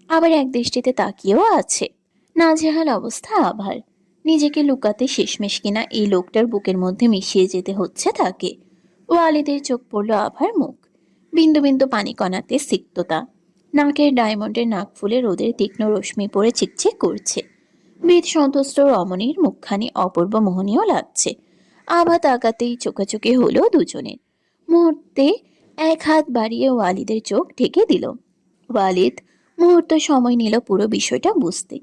আবার এক দৃষ্টিতে তাকিয়েও আছে। নাজেহাল অবস্থা আভার। নিজেকে লুকাতে শেষমেশ কিনা এই লোকটার বুকের মধ্যে মিশিয়ে যেতে হচ্ছে তাকে। ওয়ালিদের চোখ পড়ল আভার মুখ। বিন্দু বিন্দু পানি কণাতে সিক্ততা। নাকের ডায়মন্ডের নাক ফুলে রোদের তীক্ষ্ণ রশ্মি পড়ে চিকচিক করছে। বৃদ্ধ সন্তুষ্ট রমণীর মুখখানি অপূর্ব মোহনীয় লাগছে। আভা তাকাতেই চোখাচোখি হলো দুজনের। মুহূর্তে এক হাত বাড়িয়ে ওয়ালিদের চোখ ঢেকে দিল। ওয়ালিদ মুহূর্ত সময় নিল পুরো বিষয়টা বুঝতে।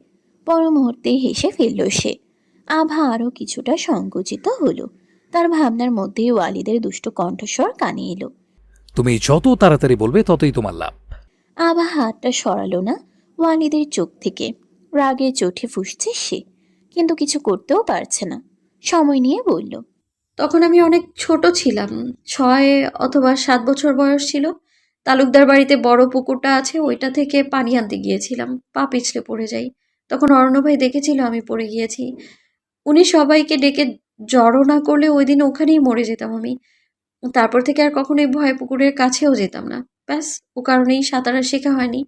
পর মুহূর্তেই হেসে ফেলল সে। আভা আরও কিছুটা সংকুচিত হলো। তার ভাবনার মধ্যেই ওয়ালিদের দুষ্ট কণ্ঠস্বর কানে এলো। তুমি যত তাড়াতাড়ি বলবে ততই তোমার লাভ। আভা হাতটা সরালো না ওয়ালিদের চোখ থেকে। রাগে চোটে ফুঁসছে সে, কিন্তু কিছু করতেও পারছে না। সময় নিয়ে বলল। তখন আমি অনেক ছোট ছিলাম, 6 অথবা 7 বছর বয়স ছিল। তালুকদার বাড়িতে বড় পুকুরটা আছে, ওইটা থেকে পানি আনতে গিয়েছিলাম, পা পিছলে পড়ে যাই। তখন অর্ণ ভাই দেখেছিল আমি পড়ে গিয়েছি। উনি সবাইকে ডেকে জড়ো না করলে ওই দিন ওখানেই মরে যেতাম আমি। তারপর থেকে আর কখনোই ভয়ে পুকুরের কাছেও যেতাম না। ব্যাস, ও কারণেই সাঁতার আর শেখা হয়নি।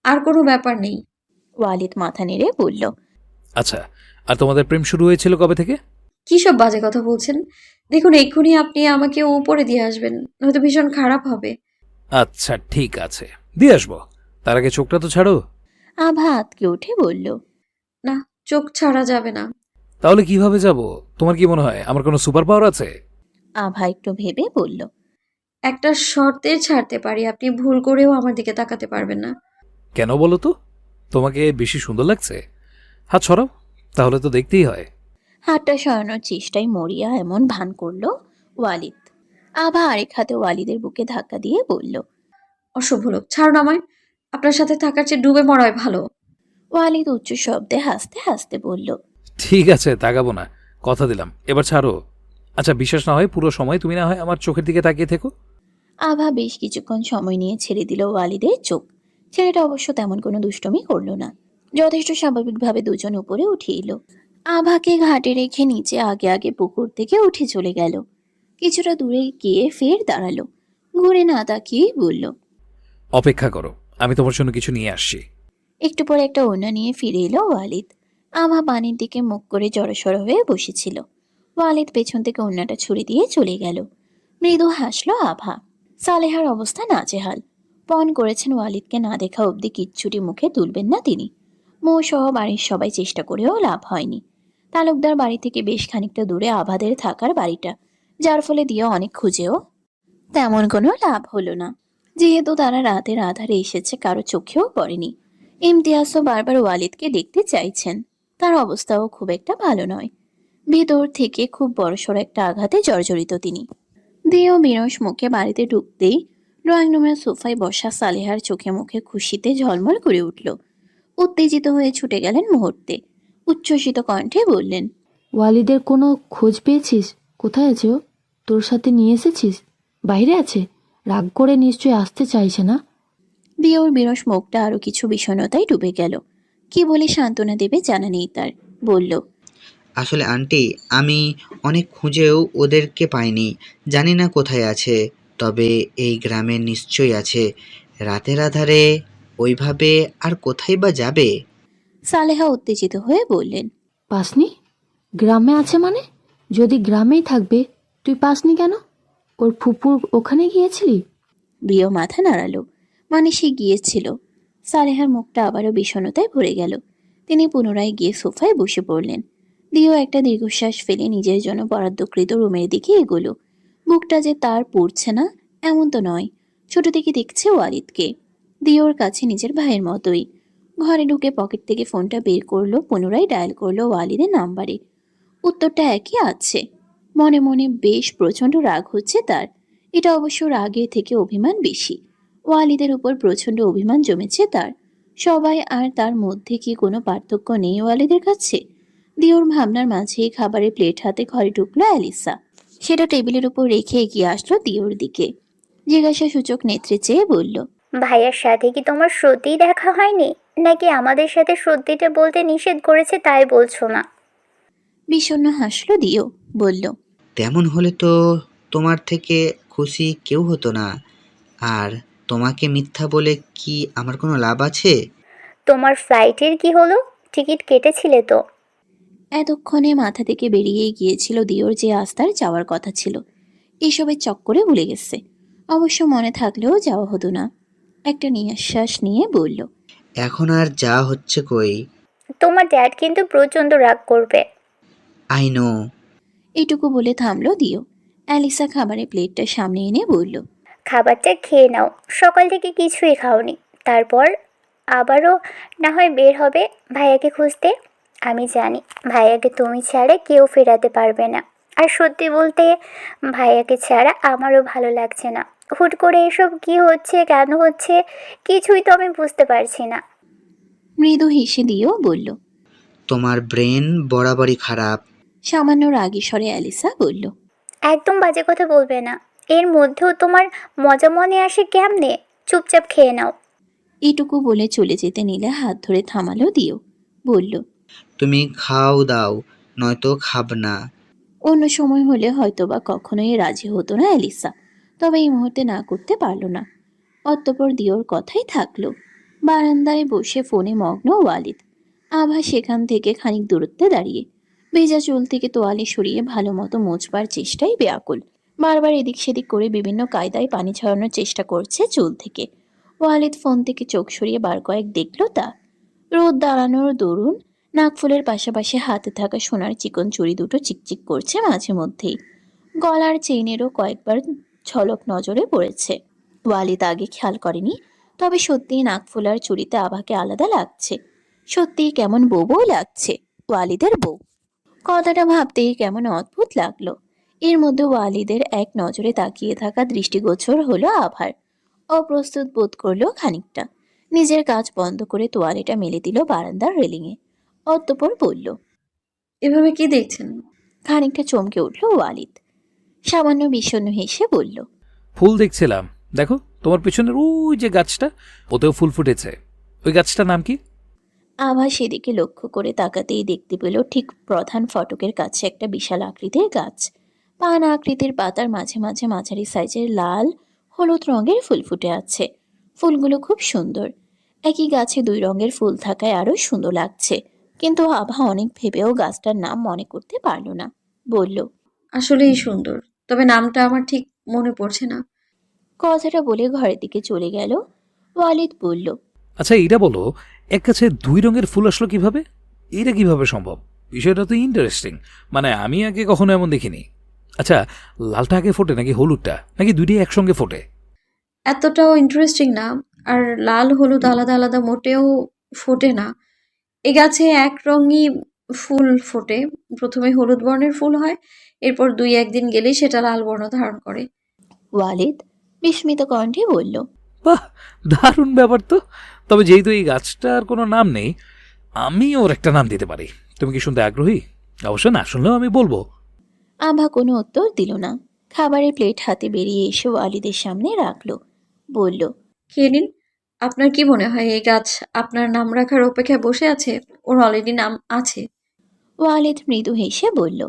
আর কোনো ব্যাপার নেই। ওয়ালিদ মাথা নেড়ে বলল। আচ্ছা, আর তোমাদের প্রেম শুরু হয়েছিল কবে থেকে? কি সব বাজে কথা বলছেন? দেখুন, এক্ষুনি আপনি আমাকে উপরে দিয়ে আসবেন, নয়তো ভীষণ খারাপ হবে। আচ্ছা ঠিক আছে, দিয়ে আসবো, তার আগে চোখটা তো ছাড়ো। আভা আতকে উঠে বলল। না, চোখ ছাড়া যাবে না। তাহলে কিভাবে যাব? তোমার কি মনে হয় আমার কোনো সুপার পাওয়ার আছে? আভা একটু ভেবে বলল। একটা শর্তে ছাড়তে পারি, আপনি ভুল করেও আমার দিকে তাকাতে পারবেন না। কেন বলো তো? তোমাকে বেশি সুন্দর লাগছে? হাত সরাও, তাহলে তো দেখতেই হয়। হাতটা সরানোর চেষ্টায় মরিয়া এমন ভান করলো ওয়ালিদ। আভা আরেক হাতে ওয়ালিদের বুকে ধাক্কা দিয়ে বলল। অশুভ লোক, ছাড়ুন আমায়। আপনার সাথে থাকার চেয়ে ডুবে মরাই ভালো। ওয়ালিদ উচ্চ শব্দে হাসতে হাসতে বলল। ঠিক আছে, তাকাবো না, কথা দিলাম। এবার ছাড়ো। আচ্ছা, বিশ্বাস না হয় পুরো সময় তুমি না হয় আমার চোখের দিকে তাকিয়ে থেকো। আভা বেশ কিছুক্ষণ সময় নিয়ে ছেড়ে দিল ওয়ালিদের চোখ। ছেলেটা অবশ্য তেমন কোনো দুষ্টুমি করলো না, যথেষ্ট স্বাভাবিকভাবে দুজন উপরে উঠে এলো। আভাকে ঘাটে রেখে নিচে আগে আগে পুকুর থেকে উঠে চলে গেল। কিছুটা দূরে গিয়ে ফের দাঁড়ালো, ঘুরে না তাকিয়ে বলল। অপেক্ষা করো, আমি তোমার জন্য কিছু নিয়ে আসছি। একটু পরে একটা ওড়না নিয়ে ফিরে এলো ওয়ালিদ। আভা পানির দিকে মুখ করে জড়সড় হয়ে বসেছিল। ওয়ালিদ পেছন থেকে ওড়নাটা ছুড়ে দিয়ে চলে গেল। মৃদু হাসলো আভা। সালেহার অবস্থা নাজেহাল। পণ করেছেন ওয়ালিদকে না দেখা অবধি কিচ্ছুটি মুখে তুলবেন না তিনি। মৌ সহ বাড়ির সবাই চেষ্টা করেও লাভ হয়নি। তালুকদার বাড়ি থেকে বেশ খানিকটা দূরে আভাদের থাকার বাড়িটা, যার ফলে দিয়ে অনেক খুঁজেও তেমন কোনো লাভ হলো না। যেহেতু তারা রাতের আধারে এসেছে, কারো চোখেও পড়েনি। ইমতিয়াজও বারবার ওয়ালিদকে দেখতে চাইছেন। তার অবস্থাও খুব একটা ভালো নয়। ভেতর থেকে খুব বড়সড় একটা আঘাতে জর্জরিত তিনি। দেহ বিরস মুখে বাড়িতে ঢুকতেই ড্রয়িং রুমের সোফায় বসা সালেহার চোখে মুখে খুশিতে ঝলমল করে উঠল। উত্তেজিত হয়ে ছুটে গেলেন মুহূর্তে। উচ্ছ্বসিত কণ্ঠে বললেন। ওয়ালিদের কোনো খোঁজ পেয়েছিস? কোথায় আছে ও? তোর সাথে নিয়ে এসেছিস? বাইরে আছে? রাগ করে নিশ্চয়ই আসতে চাইছে না? দিওর বিরস মুখটা আরো কিছু বিষণ্ণতায় ডুবে গেল। কি বলে সান্ত্বনা দেবে জানা নেই তার। বলল। আসলে আন্টি, আমি অনেক খুঁজেও ওদেরকে পাইনি। জানি না কোথায় আছে, তবে এই গ্রামে নিশ্চয়ই আছে। রাতের আধারে ওইভাবে আর কোথায় বা যাবে? সালেহা উত্তেজিত হয়ে বললেন। পাসনি? গ্রামে আছে মানে? যদি গ্রামেই থাকবে, তুই পাসনি কেন? ওর ফুপুর ওখানে গিয়েছিলি? বিও মাথা নাড়ালো, মানে সে গিয়েছিল। সালেহার মুখটা আবারও বিষণ্ণতায় ভরে গেল। তিনি পুনরায় গিয়ে সোফায় বসে পড়লেন। দিও একটা দীর্ঘশ্বাস ফেলে নিজের জন্য বরাদ্দকৃত রুমের দিকে এগোলো। বুকটা যে তার পড়ছে না এমন তো নয়। ছোট থেকে দেখছে ওয়ালিদকে, দিওর কাছে নিজের ভাইয়ের মতোই। ঘরে ঢুকে পকেট থেকে ফোনটা বের করলো, পুনরায় ডায়াল করলো ওয়ালিদের নাম্বারে। উত্তরটা একই আছে। মনে মনে বেশ প্রচণ্ড রাগ হচ্ছে তার। এটা অবশ্য রাগের থেকে অভিমান বেশি। ওয়ালিদের উপর প্রচণ্ড অভিমান জমেছে তার। সবাই আর তার মধ্যে কি কোনো পার্থক্য নেই ওয়ালিদের কাছে? দিওর ভাবনার মাঝেই খাবারের প্লেট হাতে ঘরে ঢুকলো অ্যালিসা। সেটা টেবিলের উপর রেখে এগিয়ে আসলো দিওর দিকে। জিজ্ঞাসা সূচক নেত্রে চেয়ে বলল। ভাইয়ার সাথে কি তোমার সত্যিই দেখা হয়নি, নাকি আমাদের সাথে সত্যিটা বলতে নিষেধ করেছে তাই বলছো না? বিষণ্ণ হাসলো দিও, বলল। তেমন হলে তো তোমার থেকে খুশি কেউ হতো না। আর তোমাকে মিথ্যা বলে কি আমার কোনো লাভ আছে? তোমার ফ্লাইটের কি হলো? টিকিট কেটেছিলে তো? এতক্ষণে মাথা থেকে বেরিয়ে গিয়েছিল দিওর যে আজ তার যাওয়ার কথা ছিল। এসবের চক্করে ভুলে গেছে। অবশ্য মনে থাকলেও যাওয়া হতো না। একটা নিঃশ্বাস নিয়ে বলল। এখন আর যা হচ্ছে কই। তোমার ড্যাড কিন্তু প্রচণ্ড রাগ করবে। I know. এটুকু বলে থামলো দিও। অ্যালিসা খাবারের প্লেটটা সামনে এনে বলল। খাবারটা খেয়ে নাও, সকাল থেকে কিছুই খাওনি। তারপর আবারও না হয় বের হবে ভাইয়াকে খুঁজতে। আমি জানি ভাইয়াকে তুমি ছাড়া কেউ ফেরাতে পারবে না। আর সত্যি বলতে, ভাইয়াকে ছাড়া আমারও ভালো লাগছে না। হুট করে এসব কি হচ্ছে, কেন হচ্ছে, কিছুই তো আমি বুঝতে পারছি না। মৃদু হেসে দিও বলল। তোমার ব্রেন বরাবরই খারাপ। সামান্য রাগী স্বরে অ্যালিসা বলল। একদম বাজে কথা বলবে না। এর মধ্যেও তোমার মজা মনে আসে কেমনে? চুপচাপ খেয়ে নাও। এটুকু বলে চলে যেতে নিলে হাত ধরে থামালো দিও, বলল। তুমি খাও দাও, নয়তো খাব না। অন্য সময় হলে হয়তোবা কখনোই রাজি হতো না অ্যালিসা, তবে এই মুহূর্তে না করতে পারল না। অতঃপর দিওর কথাই থাকলো। বারান্দায় বসে ফোনে মগ্ন ওয়ালিদ। আভা সেখান থেকে খানিক দূরত্বে দাঁড়িয়ে ভেজা চুল থেকে তোয়ালে সরিয়ে ভালো মতো মোছবার চেষ্টায় ব্যাকুল। বারবার এদিক সেদিক করে বিভিন্ন কায়দায় পানি ছড়ানোর চেষ্টা করছে চুল থেকে। ওয়ালিদ ফোন থেকে চোখ সরিয়ে বার কয়েক দেখলো তা। রোদ দাঁড়ানোর দরুন নাকফুলের পাশাপাশি হাতে থাকা সোনার চিকন চুড়ি দুটো চিকচিক করছে মাঝে মধ্যেই। গলার চেইনেরও কয়েকবার ঝলক নজরে পড়েছে। ওয়ালিদ আগে খেয়াল করেনি, তবে সত্যিই নাকফুলার চুড়িতে আভাকে আলাদা লাগছে। সত্যিই কেমন বউ বউ লাগছে, ওয়ালিদের বউ। কথাটা ভাবতেই কেমন অদ্ভুত লাগলো। এর মধ্যে ওয়ালিদের এক নজরে তাকিয়ে থাকা দৃষ্টিগোচর হলো আভার। অপ্রস্তুত বোধ করলো খানিকটা। নিজের কাজ বন্ধ করে তোয়ালেটা মেলে দিল বারান্দার রেলিংয়ে। অতঃপর বলল, এভাবে কি দেখছেন? খানিকটা চমকে উঠল ওয়ালিদ। সামান্য বিষণ্ণ হেসে বলল, ফুল দেখছিলাম। দেখো তোমার পেছনের ওই যে গাছটা, ওতেও ফুল ফুটেছে। ওই গাছটার নাম কি? আভা সেদিকে লক্ষ্য করে তাকাতেই দেখতে পেল ঠিক প্রধান ফটকের কাছে একটা বিশাল আকৃতির গাছ। পান আকৃতির পাতার মাঝে মাঝে মাঝারি সাইজের লাল হলুদ রঙের ফুল ফুটে আছে। ফুলগুলো খুব সুন্দর। একই গাছে দুই রঙের ফুল থাকায় আরো সুন্দর লাগছে। কিন্তু আভা অনেক ভেবেও গাছটার নাম মনে করতে পারল না। বলল, আসলেই সুন্দর, তবে নামটা আমার ঠিক মনে পড়ছে না। কথাটা বলে ঘরের দিকে চলে গেল। ওয়ালিদ বলল, আচ্ছা এইটা বলো, এক গাছে দুই রঙের ফুল আসলো কিভাবে? এটা কিভাবে সম্ভব? বিষয়টা তো ইন্টারেস্টিং। মানে আমি আগে কখনো এমন দেখিনি। আচ্ছা, লালটা আগে ফোটে নাকি হলুদটা, নাকি দুইটাই একসঙ্গে ফোটে? এতটাও ইন্টারেস্টিং না। আর লাল হলুদ আলাদা আলাদা মোটেও ফোটে না। এ গাছে এক রঙই ফুল ফোটে। প্রথমে হলুদ বর্ণের ফুল হয়, এরপর ২-১ দিন গেলেই সেটা লাল বর্ণ ধারণ করে। ওয়ালিদ বিস্মিত কণ্ঠে বলল, বাহ, দারুণ ব্যাপার তো। তবে যেহেতু এই গাছটার কোনো নাম নেই, আমি ওর একটা নাম দিতে পারি। তুমি কি শুনতে আগ্রহী? অবশ্য না শুনলেও আমি বলবো। আভা কোনো উত্তর দিল না। খাবারের প্লেট হাতে বেরিয়ে এসে ওয়ালিদের সামনে রাখলো। বলল, খেয়ে নিন। আপনার কি মনে হয় এই গাছ আপনার নাম রাখার অপেক্ষায় বসে আছে? ওর অলরেডি নাম আছে। ওয়ালিদ মৃদু হেসে বলল,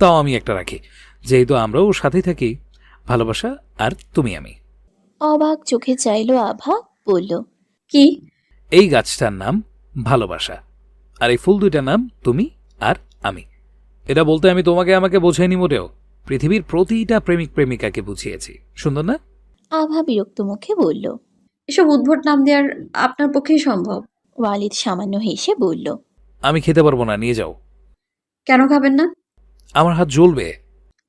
তাও আমি একটা রাখি, যেহেতু আমরাও ওর সাথেই থাকি। ভালোবাসা আর তুমি আমি। অবাক চোখে চাইল আভা। বলল, কি? এই গাছটার নাম ভালোবাসা, আর এই ফুল দুইটার নাম তুমি আর আমি। এটা বলতে আমি তোমাকে আমাকে বোঝাইনি মোটেও। পৃথিবীর প্রতিটা প্রেমিক প্রেমিকাকে বুঝিয়েছি। সুন্দর না? আভা বিরক্ত মুখে বলল। এসব উদ্ভট নাম দেওয়ার আপনার পক্ষেই সম্ভব? ওয়ালিদ সামান্য হেসে বলল, আমি খেতে পারবো না, নিয়ে যাও। কেন খাবেন না? আমার হাত জ্বলবে।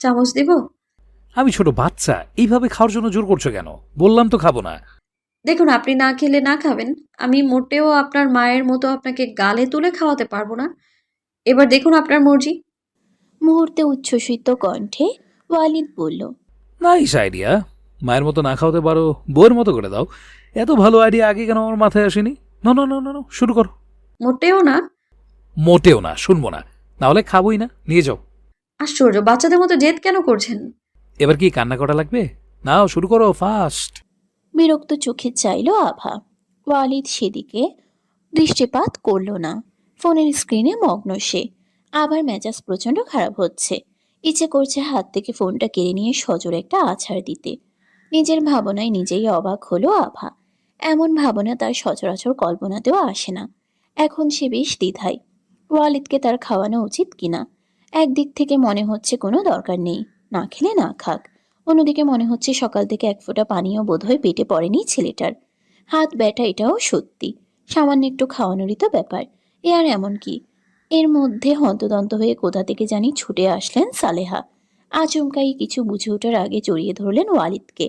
চামচ দেব? আমি ছোট বাচ্চা, এইভাবে খাওয়ার জন্য জোর করছো কেন? বললাম তো খাবো না। দেখুন, আপনি না খেলে না খাবেন। আমি মোটেও আপনার মায়ের মতো আপনাকে গালে তুলে খাওয়াতে পারবো না। এবার দেখুন আপনার মর্জি। মুহূর্তে উচ্ছ্বসিত কণ্ঠে ওয়ালিদ বলল, নাইস আইডিয়া। মায়ের মতো না খাওয়াতে পারো, বউয়ের মতো করে দাও। এত ভালো আইডিয়া আগে কেন আমার মাথায় আসেনি? না না না না না, শুরু করো। মোটেও না। মোটেও না, শুনবো না। নাহলে খাবোই না, নিয়ে যাও। আশ্চর্য, বাচ্চাদের মতো জেদ কেন করছেন? এবার কি কান্না করা লাগবে? নাও শুরু করো, ফাস্ট। বিরক্ত চোখে চাইল আভা। ওয়ালিদ সেদিকে দৃষ্টিপাত করল না। ফোনের স্ক্রিনে মগ্ন সে। আবার মেজাজ প্রচন্ড খারাপ হচ্ছে। ইচ্ছে করছে হাত থেকে ফোনটা কেড়ে নিয়ে সজোর একটা আছাড় দিতে। নিজের ভাবনায় নিজেই অবাক হলো আভা। এমন ভাবনা তার সচরাচর কল্পনাতেও আসে না। এখন সে বেশ দ্বিধায়। ওয়ালিদকে তার খাওয়ানো উচিত কিনা। একদিক থেকে মনে হচ্ছে কোনো দরকার নেই, না খেলে না খাক। অন্যদিকে মনে হচ্ছে সকাল থেকে এক ফোঁটা পানিও বোধহয় পেটে পড়েনি ছেলেটার। হাত ব্যাটা এটাও সত্যি। সামান্য একটু খাওয়ানোরই তো ব্যাপার। এ আর এমন কি। এর মধ্যে হন্তদন্ত হয়ে কোথা থেকে জানি ছুটে আসলেন সালেহা। আচমকাই কিছু বুঝে ওঠার আগে জড়িয়ে ধরলেন ওয়ালিদকে।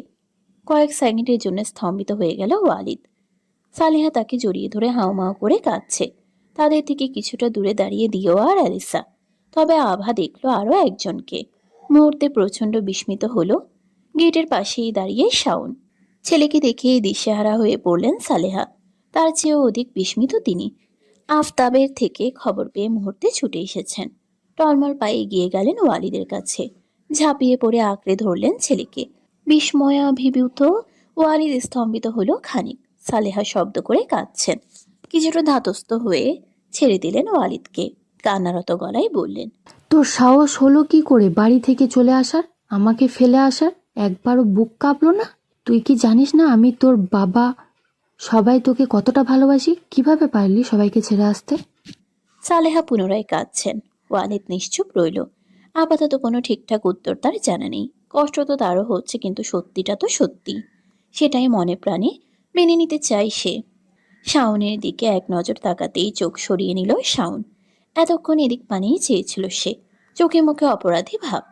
কয়েক সেকেন্ডের জন্য স্তম্ভিত হয়ে গেল ওয়ালিদ। সালেহা তাকে জড়িয়ে ধরে হাউমাউ করে কাঁদছে। তাদের থেকে কিছুটা দূরে দাঁড়িয়ে দিও আর অ্যালিসা। তবে আভা দেখল আরও একজনকে। মুহূর্তে প্রচণ্ড বিস্মিত হলো। গেটের পাশেই দাঁড়িয়ে শাওন। ছেলেকে দেখে দিশেহারা হয়ে পড়লেন সালেহা। তার চেয়েও অধিক বিস্মিত তিনি। আফতাবের থেকে খবর পেয়ে মুহূর্তে ছুটে এসেছেন। টলমল পায়ে এগিয়ে গেলেন ওয়ালিদের কাছে। ঝাঁপিয়ে পড়ে আঁকড়ে ধরলেন ছেলেকে। বিস্ময়াভিভূত ওয়ালিদ স্তম্ভিত হলো খানিক। সালেহা শব্দ করে কাঁদছেন। কিছুটা ধাতস্থ হয়ে ছেড়ে দিলেন ওয়ালিদকে। কান্নারত গলায় বললেন, তোর সাহস হলো কি করে বাড়ি থেকে চলে আসার, আমাকে ফেলে আসার? একবারও বুক কাঁপলো না? তুই কি জানিস না আমি তোর বাবা, সবাই তোকে কতটা ভালোবাসি? কিভাবে পারলি সবাইকে ছেড়ে আসতে? সালেহা পুনরায় কাঁদছেন। ওয়ালিদ নিশ্চুপ রইল। আপাতত কোনো ঠিকঠাক উত্তর তার জানা নেই। কষ্ট তো তারও হচ্ছে, কিন্তু সত্যিটা তো সত্যি। সেটাই মনে প্রাণে মেনে নিতে চাই সে। শাওনের দিকে এক নজর তাকাতেই চোখ সরিয়ে নিল শাওন। এতক্ষণ এদিক পানেই চেয়েছিল সে, চোখে মুখে অপরাধী ভাব।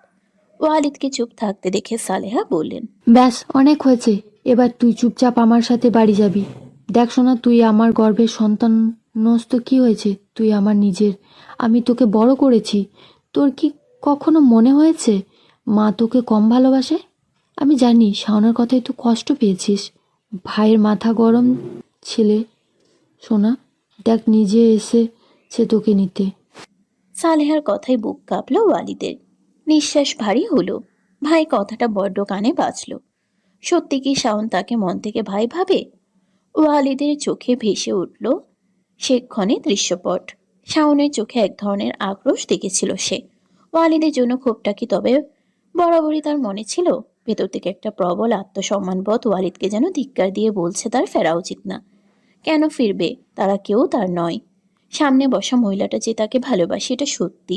ওয়ালিদকে চুপ থাকতে দেখে সালেহা বললেন, ব্যাস অনেক হয়েছে, এবার তুই চুপচাপ আমার সাথে বাড়ি যাবি। দেখ শোনা, তুই আমার গর্ভের সন্তান নস তো কি হয়েছে, তুই আমার নিজের, আমি তোকে বড় করেছি। তোর কি কখনো মনে হয়েছে মা তোকে কম ভালোবাসে? আমি জানি শাওনের কথায় তুই কষ্ট পেয়েছিস, ভাইয়ের মাথা গরম ছেলে। সোনা, দেখ নিজে এসেছে তোকে নিতে। সালেহার কথায় বুক কাঁপল ওয়ালিদের, নিঃশ্বাস ভারী হলো। ভাই কথাটা বড্ড কানে বাজল। সত্যি কি শাওন তাকে মন থেকে ভাই ভাবে? ওয়ালিদের চোখে ভেসে উঠল সেক্ষণে দৃশ্যপট। শাওনের চোখে এক ধরনের আক্রোশ দেখেছিল সে। ওয়ালিদের জন্য ক্ষোভটা কি তবে বরাবরই তার মনে ছিল? ভেতর থেকে একটা প্রবল আত্মসম্মানবোধ ওয়ালিদকে যেন ধিক্কার দিয়ে বলছে তার ফেরা উচিত না। কেন ফিরবে? তারা কেউ তার নয়। সামনে বসা মহিলাটা যে তাকে ভালোবাসে এটা সত্যি,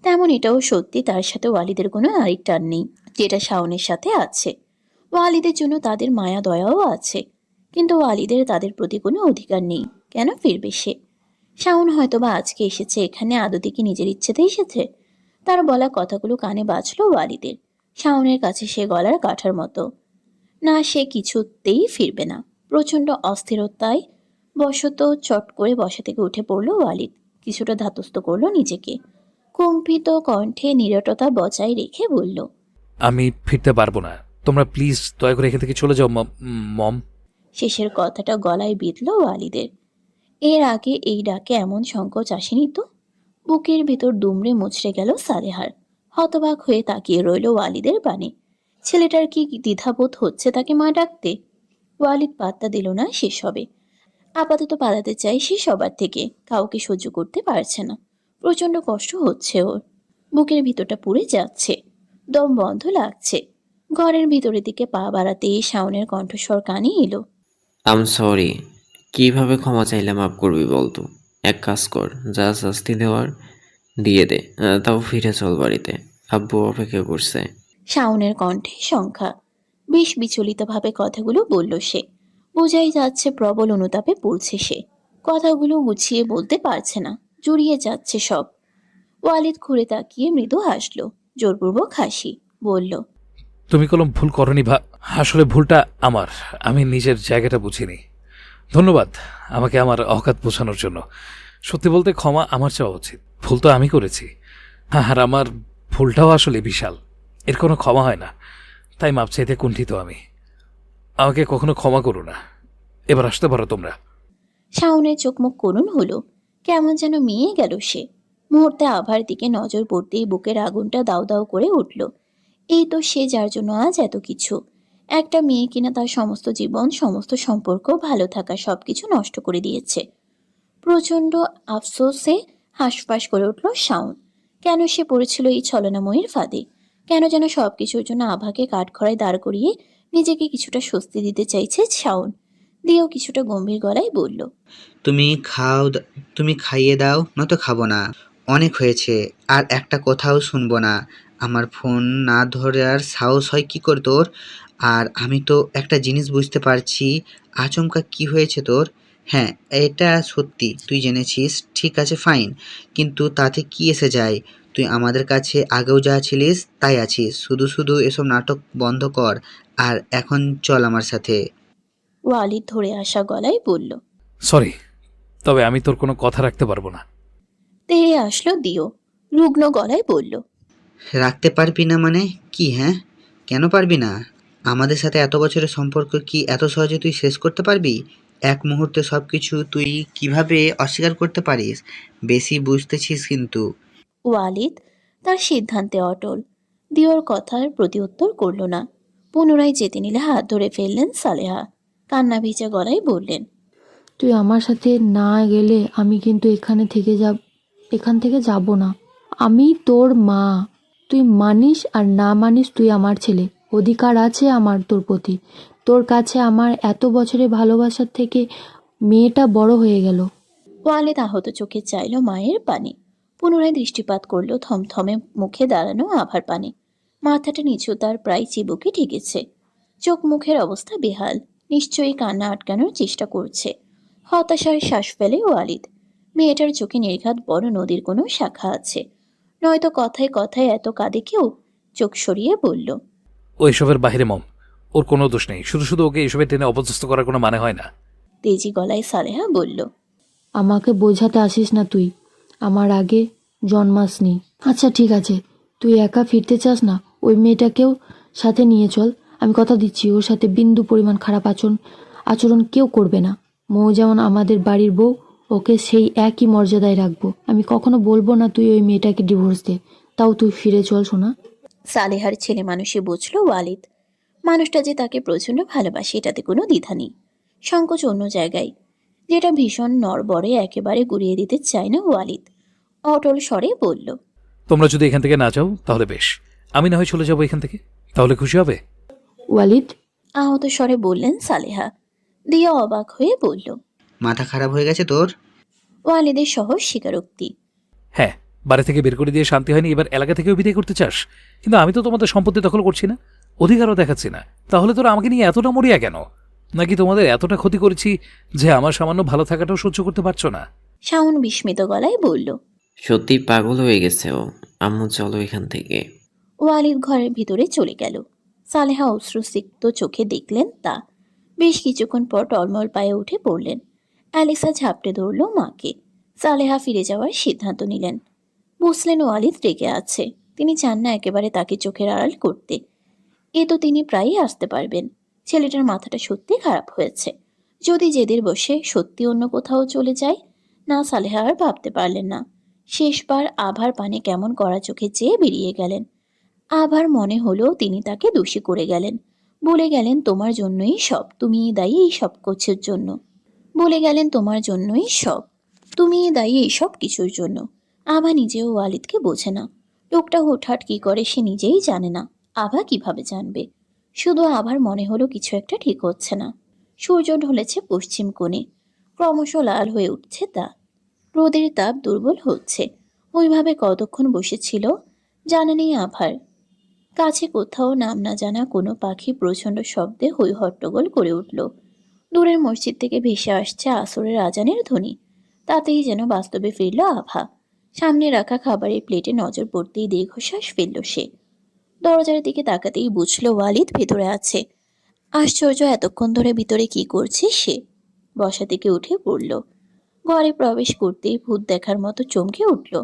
তেমন এটাও সত্যি তার সাথে ওয়ালিদের কোনো নারীর টান নেই, যেটা শাওনের সাথে আছে। ওয়ালিদের জন্য তাদের মায়া দয়াও আছে, কিন্তু ওয়ালিদের তাদের প্রতি কোনো অধিকার নেই। কেন ফিরবে সে? শাওন হয়তোবা আজকে এসেছে এখানে আদতে কি নিজের ইচ্ছেতে এসেছে? তার বলা কথাগুলো কানে বাজলো ওয়ালিদের। শাওনের কাছে সে গলার কাঠার মতো। না, সে কিছুতেই ফিরবে না। প্রচণ্ড অস্থিরতায় বশত চট করে বসা থেকে উঠে পড়ল ওয়ালিদ। কিছুটা ধাতস্থ করলো নিজেকে। কম্পিত কণ্ঠে নীরবতা বজায় রেখে বলল, আমি ফিরতে পারবো না, তোমরা প্লিজ দয়া করে এখান থেকে চলে যাও মম। শেষের কথাটা গলায় বিঁধল ওয়ালিদের। এর আগে এই ডাকে এমন সংকোচ আসেনি তো। বুকের ভিতর দুমড়ে মুচড়ে গেল সালেহার। হতবাক হয়ে তাকিয়ে রইল ওয়ালিদের পানে। ছেলেটার কি দ্বিধাবোধ হচ্ছে তাকে মা ডাকতে? ওয়ালিদ পাত্তা দিল না সেসবে। আপাতত পালাতে চাই সে সবার থেকে, কাউকে সহ্য করতে পারছে না। প্রচণ্ড কষ্ট হচ্ছে ওর। বুকের ভিতরটা পুড়ে যাচ্ছে, দম বন্ধ লাগছে। ঘরের ভিতরের দিকে পা বাড়াতেই শাওনের কণ্ঠস্বর কানে এলো, আম সরি। কিভাবে ক্ষমা চাইলে মাফ করবি বলতো? এক কাজ কর, যা শাস্তি দেওয়ার দিয়ে দে, তাও ফিরে চল বাড়িতে। আব্বু অপেক্ষা করছে। শাওনের কণ্ঠে সংখ্যা। বেশ বিচলিতভাবে কথাগুলো বলল সে। বোঝাই যাচ্ছে প্রবল অনুতাপে পড়ছে সে। কথাগুলো গুছিয়ে বলতে পারছে না, জড়িয়ে যাচ্ছে সব। ওয়ালিদ ঘুরে তাকিয়ে মৃদু হাসল, জোরপূর্বক হাসি। বলল, তুমি কোনো ভুল করনি আসলে ভুলটা আমার, আমি নিজের জায়গাটা বুঝিনি। ধন্যবাদ আমাকে আমার অকাত বোঝানোর জন্য। সত্যি বলতে ক্ষমা আমার চাওয়া উচিত, ভুল তো আমি করেছি। আর আমার ভুলটাও আসলে বিশাল, এর কোনো ক্ষমা হয় না, তাই মাপ চাইতে কুণ্ঠিত আমি। আমাকে কখনো ক্ষমা করো না, এবার আসতে পারো তোমরা। শাওনের চোখ মুখ করুণ হলো, কেমন যেন মিয়ে গেল সে। মুহূর্তে আভার দিকে নজর পড়তেই বুকের আগুনটা দাউ দাউ করে উঠল। এই তো সে যার জন্য আজ এত কিছু। একটা মেয়ে কিনা তার সমস্ত জীবন, সমস্ত সম্পর্ক, ভালো থাকা সবকিছু নষ্ট করে দিয়েছে। প্রচণ্ড আফসোসে হাঁসফাঁস করে উঠল শাওন। কেন সে পড়েছিল এই ছলনাময়ীর ফাঁদে? কেন যেন সবকিছুর জন্য আভাকে কাঠখড়ায় দাঁড় করিয়ে নিজেকে কিছুটা স্বস্তি দিতে চাইছে শাওন। দিয়েও কিছুটা গম্ভীর গলায় বলল, তুমি তুমি খাইয়ে দাও, নয়তো খাবো না। অনেক হয়েছে, আর একটা কথাও শুনবো না। আমার ফোন না ধরে আর সাহস হয় কি করে তোর? আর আমি তো একটা জিনিস বুঝতে পারছি, আচমকা কি হয়েছে তোর। হ্যাঁ, এটা সত্যি তুই জেনেছিস, ঠিক আছে ফাইন, কিন্তু তাতে কি এসে যায়? তুই আমাদের কাছে আগেও যা ছিলিস তাই আছিস। শুধু শুধু এসব নাটক বন্ধ কর, আর এখন চল আমার সাথে। ওয়ালিদ ধরে আসা গলায় বলল। সরি, তবে আমি তোর কোনো কথা রাখতে পারবো না। তেড়ে আসলো দিও, রুগ্ন গলায় বলল, রাখতে পারবি না মানে কি? হ্যাঁ, কেন পারবি না? আমাদের সাথে এত বছরের সম্পর্ক কি এত সহজে তুই শেষ করতে পারবি? এক মুহূর্তে সব কিছু তুই কিভাবে অস্বীকার করতে পারিস? বেশি বুঝতেছিস কিন্তু। ওয়ালিদ তার সিদ্ধান্তে অটল। দিওর কথার প্রতি উত্তর করল না। পুনরায় যেতে নিলে হাত ধরে ফেললেন সালেহা। কান্না ভিজা গলায় বললেন, তুই আমার সাথে না গেলে আমি কিন্তু এখান থেকে যাব না। আমি তোর মা, তুই মানিস আর না মানিস তুই আমার ছেলে। অধিকার আছে আমার তোর প্রতি। তোর কাছে আমার এত বছরের ভালোবাসার থেকে মেয়েটা বড় হয়ে গেল। ওয়ালিদ আহত চোখে চাইল মায়ের পানে। পুনরায় দৃষ্টিপাত করল থমথমে মুখে দাঁড়ানো আভার পানে। মাথাটা নিচু, তার প্রায় চিবুকে ঠেকেছে। চোখ মুখের অবস্থা বেহাল, নিশ্চয়ই কান্না আটকানোর চেষ্টা করছে। হতাশার শ্বাস ফেলে ওয়ালিদ। মেয়েটার চোখে নির্ঘাত বড় নদীর কোনো শাখা আছে, নয়তো কথায় কথায় এত কাঁদে কেউ? চোখ সরিয়ে বলল, ও এসবের বাইরে মম, ওর কোনো দোষ নেই, শুধু শুধু ওকে এসবে টেনে অপদস্থ করার কোনো মানে হয় না। তেজি গলায় সালেহা বলল, আমাকে বোঝাতে আসিস না তুই, আমার আগে জন্মাসনি। আচ্ছা ঠিক আছে, তুই একা ফিরতে চাস না, ওই মেয়েটাকেও সাথে নিয়ে চল। আমি কথা দিচ্ছি ওর সাথে বিন্দু পরিমাণ খারাপ আচরণ কেউ করবে না। মৌ যেমন আমাদের বাড়ির বউ, ওকে সেই একই মর্যাদায় রাখবো। আমি কখনো বলবো না তুই ওই মেয়েটাকে ডিভোর্স দে, তাও তুই ফিরে চল সোনা। সালেহার ছেলে মানুষই বুঝল ওয়ালিদ মানুষটা যে তাকে প্রচণ্ড ভালোবাসে, এটাতে কোনো দ্বিধা নেই। সংকোচ অন্য জায়গায়, যেটা ভীষণ নড়বড়ে একেবারে গুড়িয়ে দিতে চায় না ওয়ালিদ। অটল স্বরে বলল, তোমরা যদি এখান থেকে না যাও তাহলে বেশ, আমি না হয় চলে যাবো এখান থেকে, তাহলে খুশি হবে? ওয়ালিদ, আহত স্বরে বললেন সালেহা। দিয়া অবাক হয়ে বলল, মাথা খারাপ হয়ে গেছে তোর? ওয়ালিদের সহজ স্বীকারোক্তি। হ্যাঁ, বাড়ি থেকে বের করে দিয়ে শান্তি হয়নি, এবার এলাকা থেকেও বিদায় করতে চাস? কিন্তু আমি তো তোমাদের সম্পত্তি দখল করছি না, অধিকারও দেখাচ্ছি না, তাহলে তোরা আমাকে নিয়ে এতটা মরিয়া কেন? নাকি তোমাদের এতটা ক্ষতি করেছি যে আমার সামান্য ভালো থাকাটাও সহ্য করতে পারছো না? শাওন বিস্মিত গলায় বলল। সত্যি পাগল হয়ে গেছে ও। আম্মু চলো এখান থেকে। ওয়ালিদ ঘরের ভিতরে চলে গেল। সালেহা অশ্রুসিক্ত চোখে দেখলেন তা। বেশ কিছুক্ষণ পর টলমল পায়ে উঠে পড়লেন। অ্যালিসা ঝাপটে ধরল মাকে। সালেহা ফিরে যাওয়ার সিদ্ধান্ত নিলেন। বুঝলেন ওয়ালিদ রেগে আছে, তিনি চান না একেবারে তাকে চোখের আড়াল করতে। এ তো তিনি প্রায়ই আসতে পারবেন। ছেলেটার মাথাটা সত্যি খারাপ হয়েছে। যদি জেদের বসে সত্যি অন্য কোথাও চলে যায়? না, সালেহা আর ভাবতে পারলেন না। শেষবার আভার পানে কেমন কড়া চোখে চেয়ে বেরিয়ে গেলেন। আভার মনে হলো তিনি তাকে দোষী করে গেলেন। বলে গেলেন, তোমার জন্যই সব, তুমিই দায়ী এই সব কিছুর জন্য। বলে গেলেন, তোমার জন্যই সব, তুমিই দায়ী এই সব কিছুর জন্য। আভা নিজেও ওয়ালিদকে বোঝে না। লোকটা হুটহাট কি করে সে নিজেই জানে না। আভা কিভাবে জানবে? শুধু আভার মনে হলো কিছু একটা ঠিক হচ্ছে না। সূর্য ঢলেছে পশ্চিম কোণে, ক্রমশ লাল হয়ে উঠছে তা। রোদের তাপ দুর্বল হচ্ছে। ওইভাবে কতক্ষণ বসেছিল জানা নেই আভার। কাছে কোথাও নাম না জানা কোনো পাখি প্রচণ্ড শব্দে হৈ হট্টগোল করে উঠল। দূরের মসজিদ থেকে ভেসে আসছে আসরের আজানের ধ্বনি। তাতেই যেন বাস্তবে ফিরল আভা। সামনে রাখা খাবারের প্লেটে নজর পড়তেই দীর্ঘশ্বাস ফেলল সে। দরজার দিকে তাকাতেই বুঝল ওয়ালিদ ভেতরে আছে। আশ্চর্য, এতক্ষণ ধরে ভিতরে কি করছে সে? বসা থেকে উঠে পড়ল। ঘরে প্রবেশ করতেই ভূত দেখার মতো চমকে উঠল।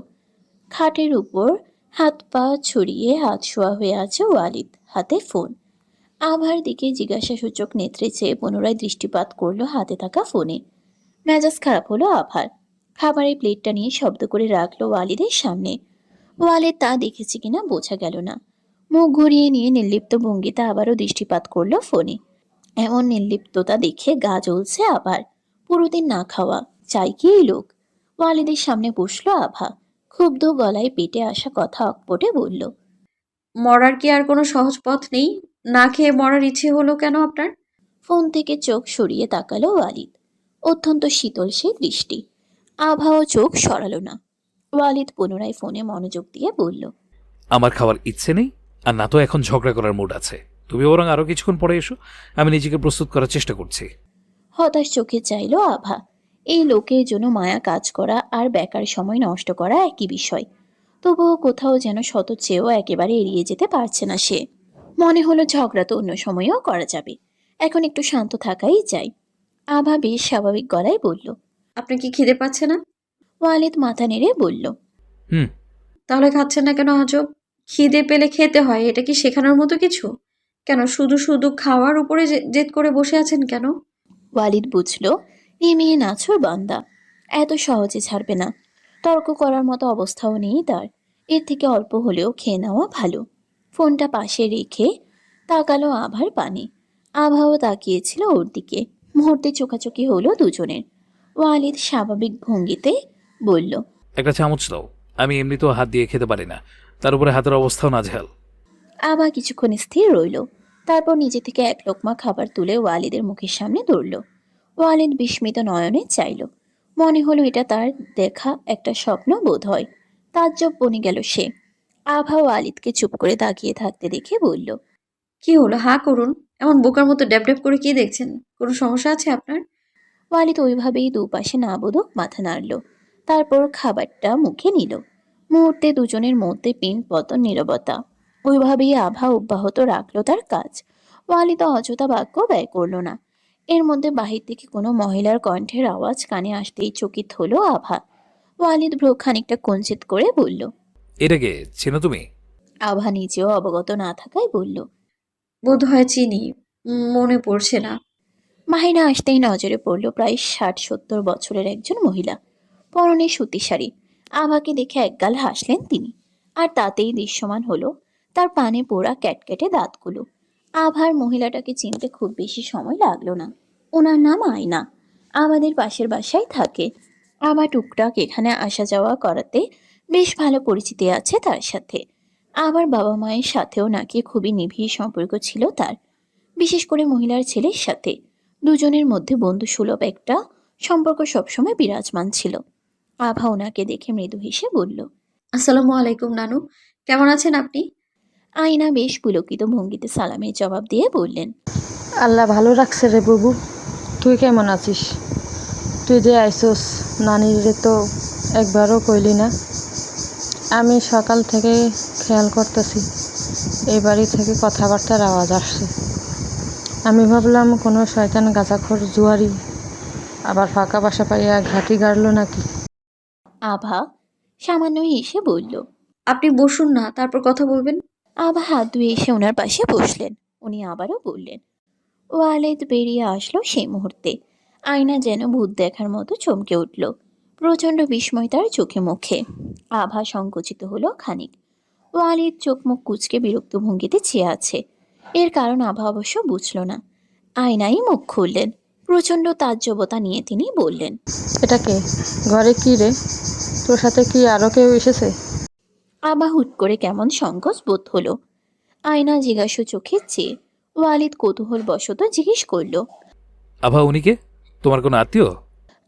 খাটের উপর হাত পা ছড়িয়ে হাত শোয়া হয়ে আছে ওয়ালিদ, হাতে ফোন। আভার দিকে জিজ্ঞাসাসূচক নেত্রে চেয়ে পুনরায় দৃষ্টিপাত করলো হাতে থাকা ফোনে। মেজাজ খারাপ হলো আভার। খাবারের প্লেটটা নিয়ে শব্দ করে রাখলো ওয়ালিদের সামনে। ওয়ালিদ তা দেখেছে কিনা বোঝা গেল না। মুখ ঘুরিয়ে নিয়ে নির্লিপ্ত ভঙ্গিতে আবারও দৃষ্টিপাত করলো ফোনে। এমন নির্লিপ্ততা দেখে গা জ্বলছে আবার। পুরোদিন না খাওয়া, চাই কি এই লোক? ওয়ালিদের সামনে বসলো আভা। ক্ষুব্ধ গলায় পেটে আসা কথা অকপটে বলল, মরার কি আর কোনো সহজ পথ নেই? না খেয়ে মরার ইচ্ছে হলো কেন আপনার? ফোন থেকে চোখ সরিয়ে তাকালো ওয়ালিদ। অত্যন্ত শীতল সে দৃষ্টি। আভাও চোখ সরালো না। ওয়ালিদ পুনরায় ফোনে মনোযোগ দিয়ে বলল, আমার খাওয়ার ইচ্ছে নেই, আর না তো এখন ঝগড়া করার মুড আছে। তুমি বরং আরো কিছুক্ষণ পরে এসো, আমি নিজেকে প্রস্তুত করার চেষ্টা করছি। হতাশ চোখে চাইল আভা। এই লোকের জন্য মায়া কাজ করা আর বেকার সময় নষ্ট করা একই বিষয়। তবুও কোথাও যেন শত চেয়েও একেবারে এড়িয়ে যেতে পারছে না সে। মনে হলো ঝগড়া তো অন্য সময়েও করা যাবে, এখন একটু শান্ত থাকাই চাই। আভা বেশ স্বাভাবিক গলায় বলল, আপনার কি খিদে পাচ্ছে না? ওয়ালিদ মাথা নেড়ে বলল, হুম। তাহলে খাচ্ছেন না কেন আজব? খিদে পেলে খেতে হয়, এটা কি শেখানোর মতো কিছু? কেন শুধু শুধু খাওয়ার উপরে জেদ করে বসে আছেন কেন? ওয়ালিদ বুঝল এই মেয়ে নাছোড় বান্দা, এত সহজে ছাড়বে না। তর্ক করার মতো অবস্থাও নেই তার। এর থেকে অল্প হলেও খেয়ে নেওয়া ভালো। ফোনটা পাশে রেখে তাকালো আভার পানে। আভাও তাকিয়েছিল ওর দিকে। মুহূর্তে চোখাচোখি হলো দুজনের। ওয়ালিদ স্বাভাবিক ভঙ্গিতে বলল, একটা চামচ দাও, আমি এমনিতেও হাত দিয়ে খেতে পারি না, তার উপরে হাতের অবস্থাও নাজেহাল। আভা কিছুক্ষণ স্থির রইল। তারপর নিজে থেকে এক লোকমা খাবার তুলে ওয়ালিদের মুখের সামনে ধরল। ওয়ালিদ বিস্মিত নয়নে চাইল। মনে হলো এটা তার দেখা একটা স্বপ্ন বোধ হয়। তাজ্জব বনে গেল সে। আভা ওয়ালিদকে চুপ করে তাকিয়ে থাকতে দেখে বলল, কি হলো, হা করুন। এমন বোকার মতো ড্যাব ড্যাব করে কি দেখছেন? কোনো সমস্যা আছে আপনার? ওয়ালিদ ওইভাবেই দুপাশে না বোধক মাথা নাড়ল, তারপর খাবারটা মুখে নিল। মুহূর্তে দুজনের মধ্যে পিন পতন নীরবতা। ওইভাবেই আভা অব্যাহত রাখলো তার কাজ। ওয়ালিদ অযথা বাক্য ব্যয় করলো না। এর মধ্যে বাহির থেকে কোনো মহিলার কণ্ঠের আওয়াজ কানে আসতেই চকিত হলো আভা। ওয়ালিদ ভ্রু খানিকটা কুঞ্চিত করে বলল। এটাকে চেনো তুমি? আভা নিজেও অবগত না থাকায় বলল। বোধ হয় চিনি, মনে পড়ছে না। মাহিনা আসতেই নজরে পড়ল প্রায় ৬০-৭০ বছরের একজন মহিলা, পরনে সুতি শাড়ি। আভাকে দেখে একগাল হাসলেন তিনি, আর তাতেই দৃশ্যমান হলো তার পানে পোড়া ক্যাটকেটে দাঁতগুলো। আভার মহিলাটাকে চিনতে খুব বেশি সময় লাগলো না। ওনার নাম আয়না, আমাদের পাশের বাসায় থাকে। আভা টুকটাক এখানে আসা যাওয়া করাতে বেশ ভালো পরিচিতি আছে তার সাথে। আবার বাবা মায়ের সাথেও নাকি খুবই নিবিড় সম্পর্ক ছিল তার, বিশেষ করে মহিলার ছেলের সাথে। দুজনের মধ্যে বন্ধুসুলভ একটা সম্পর্ক সবসময় বিরাজমান ছিল। আভা ওনাকে দেখে মৃদু হেসে বলল। আসসালামু আলাইকুম নানু, কেমন আছেন আপনি? আয়না বেশ পুলকিত ভঙ্গিতে সালামের জবাব দিয়ে বললেন। আল্লাহ ভালো রাখছে রে বাবু, তুই কেমন আছিস? তুই যে আইসোস, নানির তো একবারও কইলি না। আমি সকাল থেকে খেয়াল করতেছি এই বাড়ি থেকে কথাবার্তার আওয়াজ আসছে। আমি ভাবলাম কোনো শয়তান গাঁজাখোর জুয়ারি আবার ফাঁকা বাসা পাইয়া ঘাঁটি গাড়লো নাকি। আভা সামান্য হেসে বলল। আপনি বসুন না, তারপর কথা বলবেন। আভা হাত ধুয়ে এসে ওনার পাশে বসলেন। উনি আবারও বললেন। ওয়ালেদ বেরিয়ে আসলো সেই মুহূর্তে। আয়না যেন ভূত দেখার মতো চমকে উঠল। প্রচণ্ড বিস্ময় তার চোখে মুখে। আভা সংকুচিত হলো খানিক। ওয়ালিদ চোখ মুখ কুঁচকে বিরক্ত ভঙ্গিতে চেয়ে আছে। এর কারণ আভা অবশ্য বুঝল না। আয়নাই মুখ খুললেন। প্রচণ্ড তাজ্জবতা নিয়ে তিনি বললেন। এটা কে? ঘরে কি রে? তোর সাথে কি আরও কেউ এসেছে? আভা হুট করে কেমন সংকোচ বোধ হলো। আয়না জিজ্ঞাসু চোখে চেয়ে ওয়ালিদ কৌতূহল বশত জিজ্ঞেস করল। আভা, উনিকে? তোমার কোনো আত্মীয়?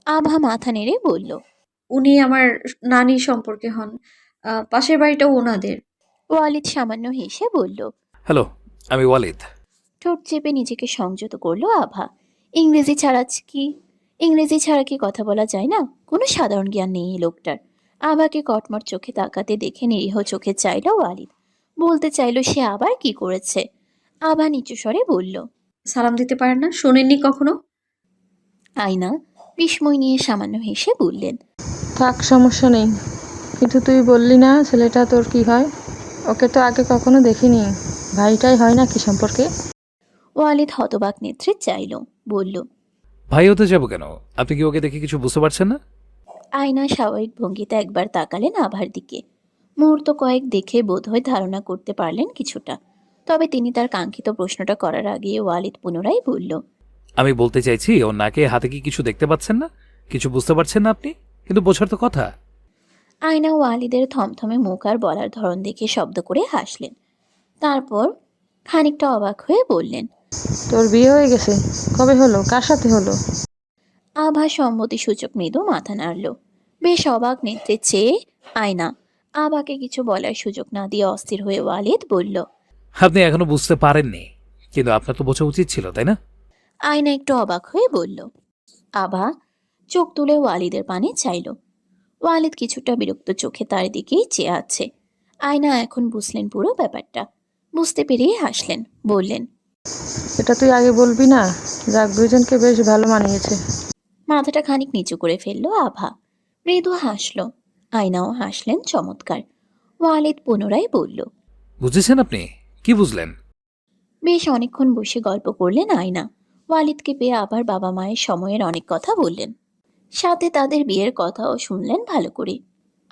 আভা মাথা নেড়ে বলল। উনি আমার নানির সম্পর্কে হন, পাশের বাড়িটাও ওনাদের। ওয়ালিদ সামান্য হেসে বলল। হ্যালো, আমি ওয়ালিদ। ঠোঁট চেপে নিজেকে সংযত করলো আভা। ইংরেজি ছাড়া কি কথা বলা যায় না? কোনো সাধারণ জ্ঞান নেই এই লোকটার। আভাকে কটমট চোখে তাকাতে দেখে নিরীহ চোখে চাইল ওয়ালিদ। বলতে চাইল সে আবার কি করেছে। আভা নিচু স্বরে বলল। সালাম দিতে পারেন না? শোনেননি কখনো? আয়না বিস্ময় নিয়ে সামান্য হেসে বললেন। থাক, সমস্যা নেই, কিন্তু তুই বললি না ছেলেটা তোর কি হয়? ওকে তো আগে কখনো দেখিনি। ভাইটাই হয় না কি সম্পর্কে? ওয়ালিদ হতবাক নেত্রে চাইল, বলল। ভাই হতে যাবো কেন? আপনি কি ওকে দেখে কিছু বুঝতে পারছেন না? আয়না স্বাভাবিক ভঙ্গিতে একবার তাকালেন আভার দিকে। মুহূর্ত কয়েক দেখে বোধহয় ধারণা করতে পারলেন কিছুটা। তবে তিনি তার কাঙ্ক্ষিত প্রশ্নটা করার আগে ওয়ালিদ পুনরায় বলল। আমি বলতে চাইছি, ওর নাকে হাতে কি কিছু দেখতে পাচ্ছেন না? কিছু বুঝতে পারছেন না আপনি? কিন্তু বোঝার তো কথা। আয়না ওয়ালিদের থমথমে মুখ আর বলার ধরন দেখে শব্দ করে হাসলেন। তারপর খানিকটা অবাক হয়ে বললেন। তোর বিয়ে হয়ে গেছে? কবে হলো? কার সাথে হলো? আভা সম্মতিসূচক মৃদু মাথা নাড়ল। বেশ অবাক নেত্রে চেয়ে আয়না। আভাকে কিছু বলার সুযোগ না দিয়ে অস্থির হয়ে ওয়ালিদ বলল। আপনি এখনো বুঝতে পারেননি, কিন্তু আপনার তো বোঝা উচিত ছিল, তাই না? আয়না একটু অবাক হয়ে বলল। আভা চোখ তুলে ওয়ালিদের পানে চাইল। ওয়ালিদ কিছুটা বিরক্ত চোখে তার দিকেই চেয়ে আছে। আয়না এখন বুঝলেন পুরো ব্যাপারটা। বুঝতে পেরেই হাসলেন, বললেন। এটা তুই আগে বলবি না? যাক, দুইজনকে বেশ ভালো মানিয়েছে। মাথাটা খানিক নিচু করে ফেললো আভা। মৃদু হাসল। আয়নাও হাসলেন চমৎকার। ওয়ালিদ পুনরায় বলল। বুঝেছেন আপনি? কি বুঝলেন? বেশ অনেকক্ষণ বসে গল্প করলেন আয়না। ওয়ালিদকে পেয়ে আবার বাবা মায়ের সময়ের অনেক কথা বললেন। সাথে তাদের বিয়ের কথাও শুনলেন ভালো করে।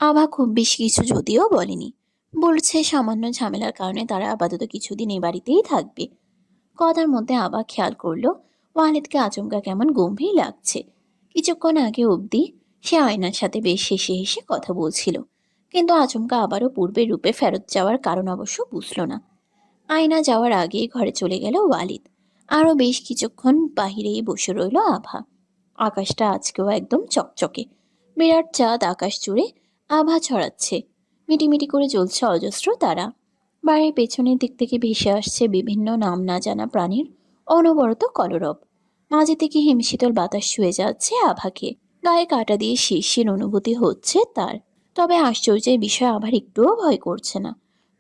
আভা খুব বেশি কিছু যদিও বলেনি। বলছে সামান্য ঝামেলার কারণে তারা আপাতত কিছুদিন এ বাড়িতেই থাকবে। কথার মধ্যে আভা খেয়াল করলো ওয়ালিদকে আচমকা কেমন গম্ভীর লাগছে। কিছুক্ষণ আগে অবধি সে আয়নার সাথে বেশ হেসে হেসে কথা বলছিল, কিন্তু আচমকা আবারও পূর্বের রূপে ফেরত যাওয়ার কারণ অবশ্য বুঝল না। আয়না যাওয়ার আগেই ঘরে চলে গেল ওয়ালিদ। আরও বেশ কিছুক্ষণ বাহিরেই বসে রইল আভা। আকাশটা আজকেও একদম চকচকে। বিরাট চাঁদ আকাশ জুড়ে আভা ছড়াচ্ছে। মিটিমিটি করে জ্বলছে অজস্র তারা। বাড়ির পেছনের দিক থেকে ভেসে আসছে বিভিন্ন নাম না জানা প্রাণীর অনবরত কলরব। মাঝে থেকে হিমশীতল বাতাস ছুঁয়ে যাচ্ছে আভাকে, গায়ে কাঁটা দিয়ে শিরশির অনুভূতি হচ্ছে তার। তবে আশ্চর্যের বিষয় আভার একটুও ভয় করছে না,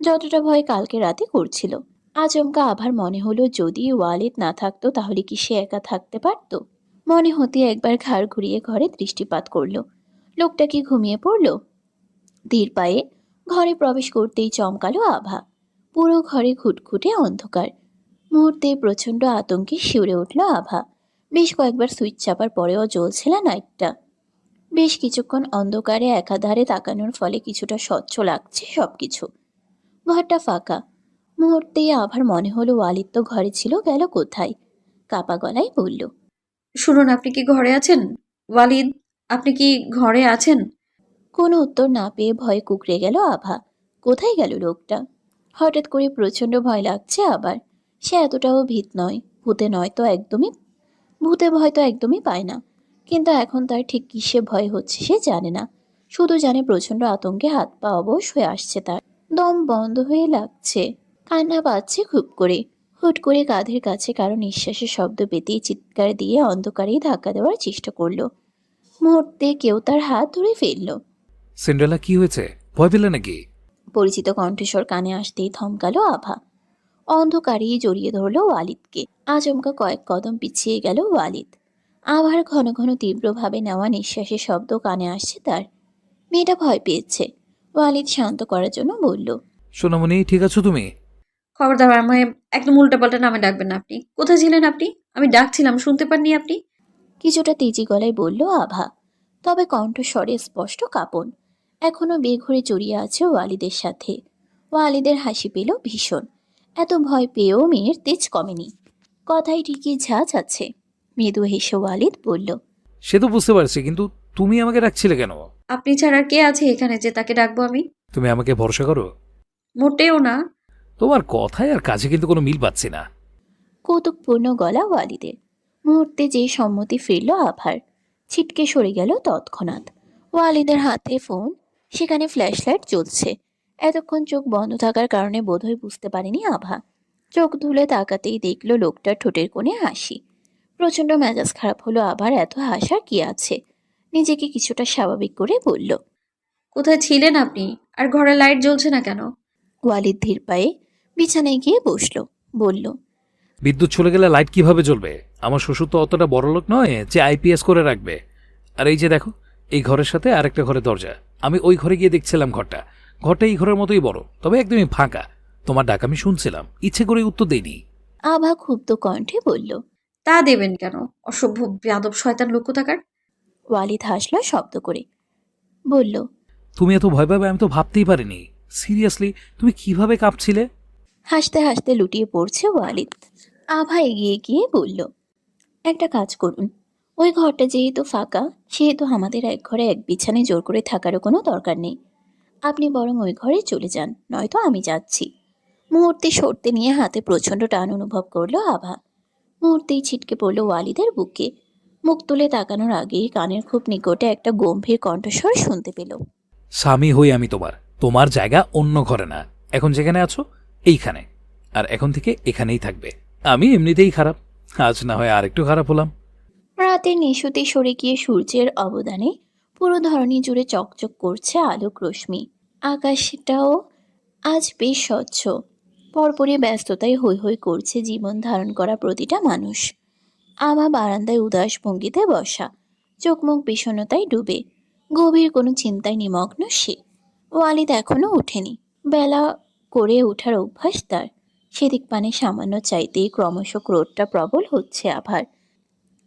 যতটা ভয় কালকে রাতে করছিল। আচমকা আভার মনে হলো যদি ওয়ালিদ না থাকতো তাহলে কি সে একা থাকতে পারতো। মনে হতে একবার ঘাড় ঘুরিয়ে ঘরে দৃষ্টিপাত করলো। লোকটা কি ঘুমিয়ে পড়লো? ধীর পায়ে ঘরে প্রবেশ করতেই চমকালো আভা। পুরো ঘরে ঘুটঘুটে অন্ধকার। মুহূর্তে প্রচণ্ড আতঙ্কে শিউরে উঠল আভা। বেশ কয়েকবার সুইচ চাপার পরেও জ্বলছে না লাইটটা। বেশ কিছুক্ষণ অন্ধকারে একাধারে তাকানোর ফলে কিছুটা স্বচ্ছ লাগছে সবকিছু। ঘরটা ফাঁকা। মুহূর্তেই আভার মনে হলো ওয়ালিদ তো ঘরে ছিল, গেল কোথায়? কাপা গলায় বলল, শুনুন, আপনি কি ঘরে আছেন? ওয়ালিদ, আপনি কি ঘরে আছেন? কোনো উত্তর না পেয়ে ভয়ে কুঁকড়ে গেল আভা। কোথায় গেল লোকটা? হঠাৎ করে প্রচণ্ড ভয় লাগছে আবার। সে এতটাও ভীত নয়, ভূতে ভয় তো একদমই পায় না। কিন্তু এখন তার ঠিক কিসে ভয় হচ্ছে সে জানে না। শুধু জানে প্রচণ্ড আতঙ্কে হাত পা অবশ হয়ে আসছে তার। দম বন্ধ হয়ে লাগছে। কান্না পাচ্ছে খুব করে। হুট করে কাঁধের কাছে কারো নিঃশ্বাসের শব্দ পেতেই চিৎকার দিয়ে অন্ধকারেই ধাক্কা দেওয়ার চেষ্টা করলো। মুহূর্তে কেউ তার হাত ধরে ফেললো। সিন্ড্রেলা, কি হয়েছে? ভয় পেলে নাকি? পরিচিত কণ্ঠস্বর কানে আসতেই থমকালো আভা। অন্ধকারেই জড়িয়ে ধরল ওয়ালিদকে। আচমকা কয়েক কদম পিছিয়ে গেল ওয়ালিদ। আবার ঘন ঘন তীব্রভাবে নেওয়া নিঃশ্বাসের শব্দ কানে আসছে তার। মেয়েটা ভয় পেয়েছে। ওয়ালিদ শান্ত করার জন্য বলল, সোনামণি, ঠিক আছো তুমি? খবরদার আমায় একদম উল্টাপাল্টা নামে ডাকবেন না। আপনি কোথায় ছিলেন? আপনি, আমি ডাকছিলাম, শুনতে পাননি আপনি? কিছুটা তেজি গলায় বলল আভা। তবে কণ্ঠস্বরে স্পষ্ট কাঁপন। এখনো বেঘরে জড়িয়ে আছে ওয়ালিদের সাথে। ওয়ালিদের হাসি পেল ভীষণ। এত ভয় পেয়েও মেয়ের তেজ কমেনি। কথাই ঠিকই ঝাঁজ আছে। মৃদু হেসে ওয়ালিদ বলল, সে তো বুঝতে পারছি, কিন্তু তুমি আমাকে ডাকছিলে কেন? আপনি ছাড়া আর কে আছে এখানে যে তাকে ডাকবো আমি? তুমি আমাকে ভরসা করো? মোটেও না। তোমার কথায় আর কাজে কিন্তু কোনো মিল পাচ্ছি না। কৌতুকপূর্ণ গলা ওয়ালিদের। মুহূর্তে যে সম্মতি ফিরল আভার। ছিটকে সরে গেল তৎক্ষণাৎ। ওয়ালিদের হাতে ফোন, সেখানে ফ্ল্যাশলাইট জ্বলছে। এতক্ষণ চোখ বন্ধ থাকার কারণে বোধহয় বুঝতে পারেনি আভা। চোখ তুলে তাকাতেই দেখল লোকটার ঠোঁটের কোণে হাসি। প্রচণ্ড মেজাজ খারাপ হলো আভার। এত হাসার কি আছে? নিজেকে কিছুটা স্বাভাবিক করে বলল, কোথায় ছিলেন আপনি? আর ঘরে লাইট জ্বলছে না কেন? ওয়ালিদ ধীর পায়ে বিছানায় গিয়ে বসল। বলল, বিদ্যুৎ চলে গেলে লাইট কিভাবে জ্বলবে? আমার শ্বশুর তো অতটা বড়লোক নয় যে আইপিএস করে রাখবে। আর এই যে দেখো, এই ঘরের সাথে আরেকটা ঘরের দরজা। আমি ওই ঘরে গিয়ে দেখছিলাম ঘরটা এই ঘরের মতোই বড়, তবে একদমই ফাঁকা। তোমার ডাক আমি শুনছিলাম, ইচ্ছে করে উত্তর দেইনি। আভা ক্ষুব্ধ কণ্ঠে বলল। তা দেবেন কেন? অসভ্য বেয়াদব শয়তান লোক কোথাকার। ওয়ালিদ হাসল শব্দ করে। বলল, তুমি এত ভয় পাবে আমি তো ভাবতেই পারিনি। সিরিয়াসলি, তুমি কিভাবে কাঁপছিলে? হাসতে হাসতে লুটিয়ে পড়ছে ওয়ালিদ। আভা এগিয়ে গিয়ে বলল, একটা কাজ করুন। ওই ঘরটা যেহেতু ফাঁকা, সেহেতু আমাদের এক ঘরে এক বিছানায় জোর করে থাকারও কোনো দরকার নেই। আপনি বরং ওই ঘরে চলে যান, নয়তো আমি যাচ্ছি। মুহূর্তে সরতে নিয়ে হাতে প্রচণ্ড টান অনুভব করলো আভা। মুহূর্তেই ছিটকে পড়ল ওয়ালিদের বুকে। মুখ তুলে তাকানোর আগেই কানের খুব নিকটে একটা গম্ভীর কণ্ঠস্বর শুনতে পেল। স্বামী হই আমি তোমার, তোমার জায়গা অন্য ঘরে না। এখন যেখানে আছো এইখানে, আর এখন থেকে এখানেই থাকবে। আমি এমনিতেই খারাপ, আজ না হয় আরেকটু খারাপ হলাম। রাতের নিশুতি সরে গিয়ে সূর্যের অবদানে পুরো ধরনী জুড়ে চকচক করছে আলোক রশ্মি। আকাশটাও আজ বেশ স্বচ্ছ। পরপরই ব্যস্ততায় হৈ হৈ করছে জীবন ধারণ করা প্রতিটা মানুষ। আভা বারান্দায় উদাস ভঙ্গিতে বসা, চোখ মুখ বিষণ্ণতায় ডুবে। গভীর কোনো চিন্তায় নিমগ্ন সে। ওয়ালিদ এখনো ওঠেনি। বেলা করে ওঠার অভ্যাস তার। সেদিক পানে সামান্য চাইতেই ক্রমশ ক্রোধটা প্রবল হচ্ছে আভার।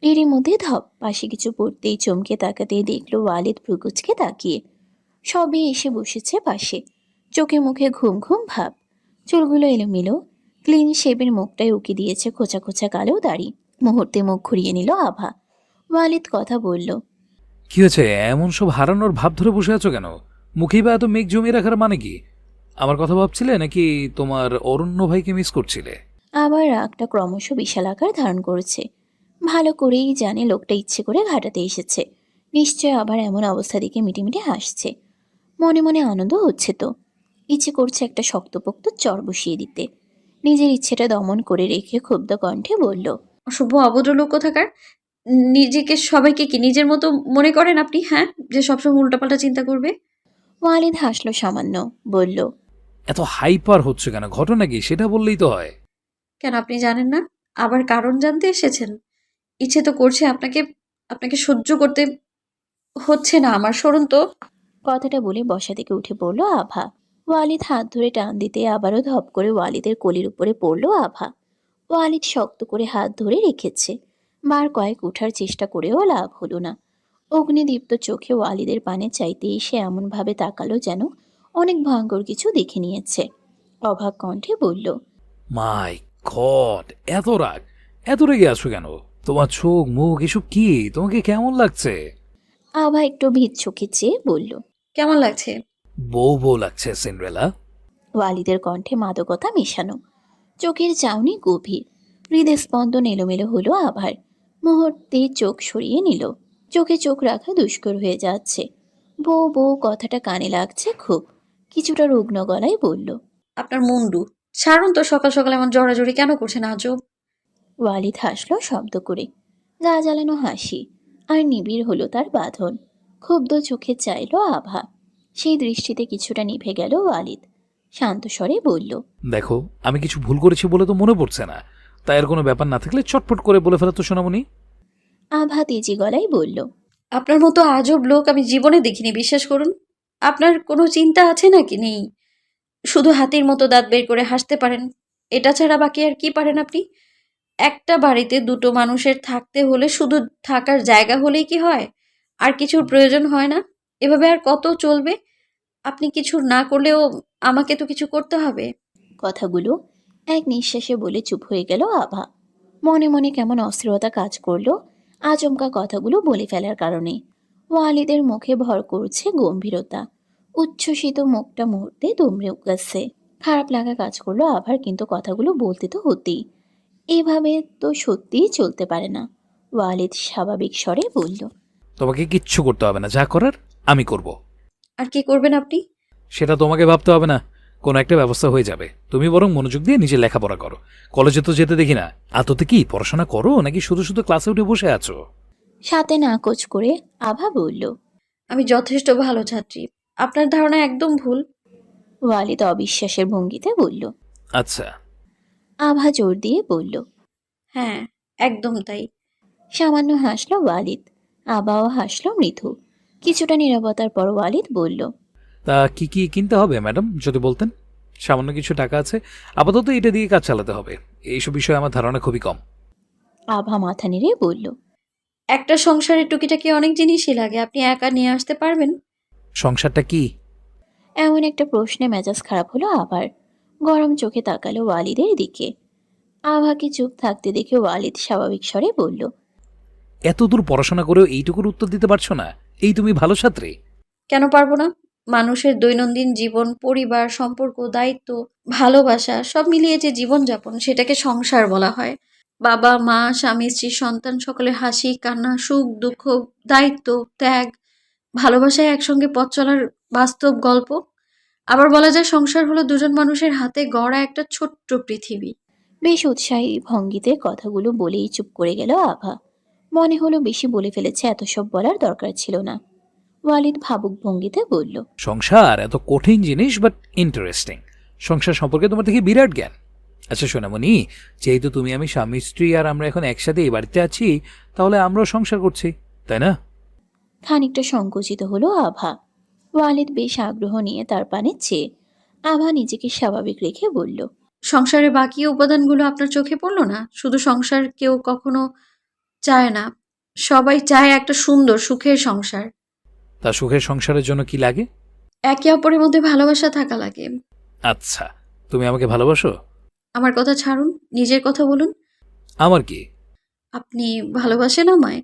এরই মধ্যে ধপ পাশে কিছু পড়তেই চমকে তাকাতেই দেখলো ওয়ালিদ ভ্রুকুচকে তাকিয়ে। সবে এসে বসেছে পাশে। চোখে মুখে ঘুম ঘুম ভাব। চুলগুলো এলোমেলো, ক্লিন শেপের মুখটায় উকি দিয়েছে খোঁচা খোঁচা কালো দাড়ি। মুহূর্তে মুখ ঘুরিয়ে নিল আভা। ওয়ালিদ কথা বলল, কি হয়েছে? এমন সব হারানোর ভাব ধরে বসে আছো কেন? মুখেই বা এত মেঘ জমিয়ে রাখার মানে কি? আমার কথা ভাবছিলে নাকি তোমার অরণ্য ভাইকে মিস করছিলে? আবার রাগটা ক্রমশ বিশাল আকার ধারণ করেছে। ভালো করেই জানে লোকটা ইচ্ছে করে ঘাটাতে এসেছে। নিশ্চয় আবার এমন অবস্থা দেখে মিটিমিটি হাসছে। মনে মনে আনন্দ হচ্ছে তো। ইচ্ছে করছে একটা শক্তপোক্ত চর বসিয়ে দিতে। নিজের ইচ্ছেটা দমন করে রেখে ক্ষুব্ধ কণ্ঠে বলল, অসভ্য অভদ্র লোক কোথাকার। নিজেকে সবাইকে কি নিজের মতো মনে করেন আপনি, হ্যাঁ? যে সবসময় উল্টাপাল্টা চিন্তা করবে। ওয়ালিদ হাসল সামান্য, বলল, এত হাইপার হচ্ছে কেন? ঘটনা কি সেটা বললেই তো হয়। কেন আপনি জানেন না? আবার কারণ জানতে এসেছেন? ইচ্ছে তো করছে আপনাকে আপনাকে সহ্য করতে হচ্ছে না আমার, সরুন তো। কথাটা বলে বসা থেকে উঠে পড়ল আভা। ওয়ালিদ হাত ধরে টান দিতে আবারও ধপ করে ওয়ালিদের কোলের উপরে পড়ল আভা। ওয়ালিদ শক্ত করে হাত ধরে রেখেছে। বার কয়েক ওঠার চেষ্টা করেও লাভ হলো না। অগ্নিদীপ্ত চোখে ওয়ালিদের পানে চাইতেই সে এমনভাবে তাকালো যেন অনেক ভয়ঙ্কর কিছু দেখে নিয়েছে। অবাক কণ্ঠে বলল, মাই গড, এত রাগ, এত রেগে আছো কেন? তোমার চোখ মুখ এসব কি? তোমাকে কেমন লাগছে? আভা একটু ভিত চোখে চেয়ে বলল। কেমন লাগছে? বউ বউ লাগছে সিন্ড্রেলা। ওয়ালিদের কণ্ঠে মাদকতা মেশানো, চোখের চাউনি গভীর। হৃদস্পন্দন এলোমেলো হলো আভার। মুহূর্তে চোখ সরিয়ে নিল। চোখে চোখ রাখা দুষ্কর হয়ে যাচ্ছে। বউ বউ কথাটা কানে লাগছে খুব। কিছুটা রুগ্ন গলায় বলল। আপনার মুন্ডু। ছাড়ুন তো, সকাল সকাল এমন জড়াজড়ি কেন করছেন আজব? ওয়ালিদ হাসল শব্দ করে, গা জ্বালানো হাসি। আর নিবিড় হলো তার বাঁধন। ক্ষুব্ধ চোখে চাইল আভা। সেই দৃষ্টিতে কিছুটা নিভে গেল ওয়ালিদ। শান্ত স্বরে বলল, দেখো, আমি কিছু ভুল করেছি বলে তো মনে পড়ছে না। তাই এর কোনো ব্যাপার না থাকলে চটপট করে বলে ফেলা তো সোনামণি। আভা তেজি গলায় বলল। আপনার মতো আজব লোক আমি জীবনে দেখিনি, বিশ্বাস করুন। আপনার কোনো চিন্তা আছে নাকি? নেই। শুধু হাতির মতো দাঁত বের করে হাসতে পারেন। এটা ছাড়া বাকি আর কি পারেন আপনি? একটা বাড়িতে দুটো মানুষের থাকতে হলে শুধু থাকার জায়গা হলেই কি হয়? আর কিছুর প্রয়োজন হয় না? এভাবে আর কত চলবে? আপনি কিছু না করলেও আমাকে তো কিছু করতে হবে। কথাগুলো এক নিঃশ্বাসে বলে চুপ হয়ে গেল আভা। মনে মনে কেমন অস্থিরতা কাজ করলো আচমকা কথাগুলো বলে ফেলার কারণে। ওয়ালিদের মুখে ভর করছে গম্ভীরতা। উচ্ছ্বসিত মুখটা মুহূর্তে দুমড়ে গেছে। খারাপ লাগা কাজ করলো আভার, কিন্তু কথাগুলো বলতে তো হতেই। এভাবে তো সত্যিই চলতে পারে না। ওয়ালিদ স্বাভাবিক স্বরে বলল। তোমাকে কিচ্ছু করতে হবে না, যা করার আমি করব। আর কি করবেন আপনি? সেটা তোমাকে ভাবতে হবে না, কোনো একটা ব্যবস্থা হয়ে যাবে। তুমি বরং মনোযোগ দিয়ে নিজে লেখাপড়া করো। কলেজে তো যেতে দেখি না। আদতে কি পড়াশোনা করো নাকি শুধু শুধু ক্লাসে উঠে বসে আছো? সাথে নাকচ করে আভা বলল। আমি যথেষ্ট ভালো ছাত্রী। আপনার ধারণা একদম ভুল। ওয়ালিদ অবিশ্বাসের ভঙ্গিতে বলল। আচ্ছা। আভা জোর দিয়ে বলল। হ্যাঁ, একদম তাই। সামান্য হাসল ওয়ালিদ। আবাও হাসল মৃদু। কিছুটা নীরবতার পর ওয়ালিদ বলল। তা কি কি কিনতে হবে ম্যাডাম, যদি বলতেন? সামান্য কিছু টাকা আছে, আপাতত এটা দিয়ে কাজ চালাতে হবে। এইসব বিষয়ে আমার ধারণা খুবই কম। আভা মাথা নেড়ে বলল। একটা সংসারের টুকিটাকি অনেক জিনিসই লাগে, আপনি একা নিয়ে আসতে পারবেন? সংসারটা কি? এমন একটা প্রশ্নে মেজাজ খারাপ হলো আবার। গরম চোখে তাকালো ওয়ালিদের দিকে। আভাকে চুপ থাকতে দেখে ওয়ালিদ স্বাভাবিক স্বরে বলল। এত দূর পড়াশোনা করেও এইটুকুর উত্তর দিতে পারছো না? এই তুমি ভালো ছাত্রী? কেন পারবো না? মানুষের দৈনন্দিন জীবন, পরিবার, সম্পর্ক, দায়িত্ব, ভালোবাসা সব মিলিয়ে যে জীবনযাপন, সেটাকে সংসার বলা হয়। বাবা মা, স্বামী স্ত্রী, সন্তান, সকলের হাসি কান্না, সুখ দুঃখ, দায়িত্ব, ত্যাগ, ভালোবাসায় একসঙ্গে পথ চলার বাস্তব গল্প। আবার বলা যায় সংসার হলো দুজন মানুষের হাতে গড়া একটা ছোট্ট পৃথিবী। বেশ উৎসাহী ভঙ্গিতে কথাগুলো বলেই চুপ করে গেল আভা। মনে হলো বেশি বলে ফেলেছে, এত সব বলার দরকার ছিল না। ওয়ালিদ ভাবুক ভঙ্গিতে বলল। সংসার এত কঠিন জিনিস, বাট ইন্টারেস্টিং। সংসার সম্পর্কে তোমার থেকে বিরাট জ্ঞান। আচ্ছা সোনামণি, যেহেতু তুমি আমি স্বামী স্ত্রী আর আমরা এখন একসাথে এই বাড়িতে আছি, তাহলে আমরাও সংসার করছি, তাই না? খানিকটা সংকুচিত হলো আভা। ওয়ালিদ বেশ আগ্রহ নিয়ে তার পানে চেয়ে। আভা নিজেকে স্বাভাবিক রেখে বলল। সংসারের বাকি উপাদানগুলো আপনার চোখে পড়লো না? শুধু সংসার কেউ কখনো চায় না। সবাই চায় একটা সুন্দর সুখের সংসার। তা সুখের সংসারের জন্য কি লাগে? একে অপরের মধ্যে ভালোবাসা থাকা লাগে। আচ্ছা, তুমি আমাকে ভালোবাসো? আমার কথা ছাড়ুন, নিজের কথা বলুন। আমার কি? আপনি ভালোবাসেন আমায়?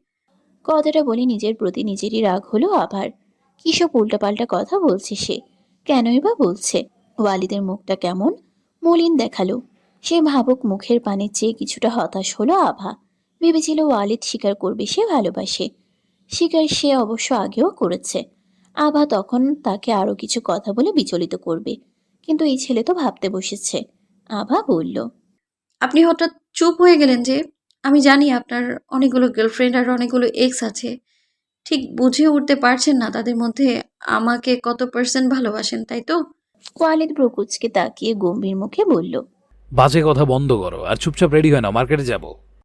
কথাটা বলে নিজের প্রতি নিজেরই রাগ হলো আবার। কিসব উল্টাপাল্টা কথা বলছে সে, কেনই বা বলছে? ওয়ালিদের মুখটা কেমন মলিন দেখালো। সে ভাবুক মুখের পানে চেয়ে কিছুটা হতাশ হলো আভা। ভেবেছিল ওয়ালিদ স্বীকার করবে সে ভালোবাসে। স্বীকার সে অবশ্য আগেও করেছে। আভা তখন তাকে আরো কিছু কথা বলে বিচলিত করবে, কিন্তু এই ছেলে তো ভাবতে বসেছে। আভা বলল। আপনি হঠাৎ চুপ হয়ে গেলেন যে? আমি জানি আপনার অনেকগুলো গার্লফ্রেন্ড আর অনেকগুলো এক্স আছে। ঠিক বুঝে উঠতে পারছেন না তাদের মধ্যে আমাকে কত পার্সেন্ট ভালোবাসেন, তাই তো? ওয়ালিদ প্রকুচকে তাকিয়ে গম্ভীর মুখে বলল, বাজে কথা বন্ধ করো আর চুপচাপ রেডি হয় না, মার্কেটে যাব।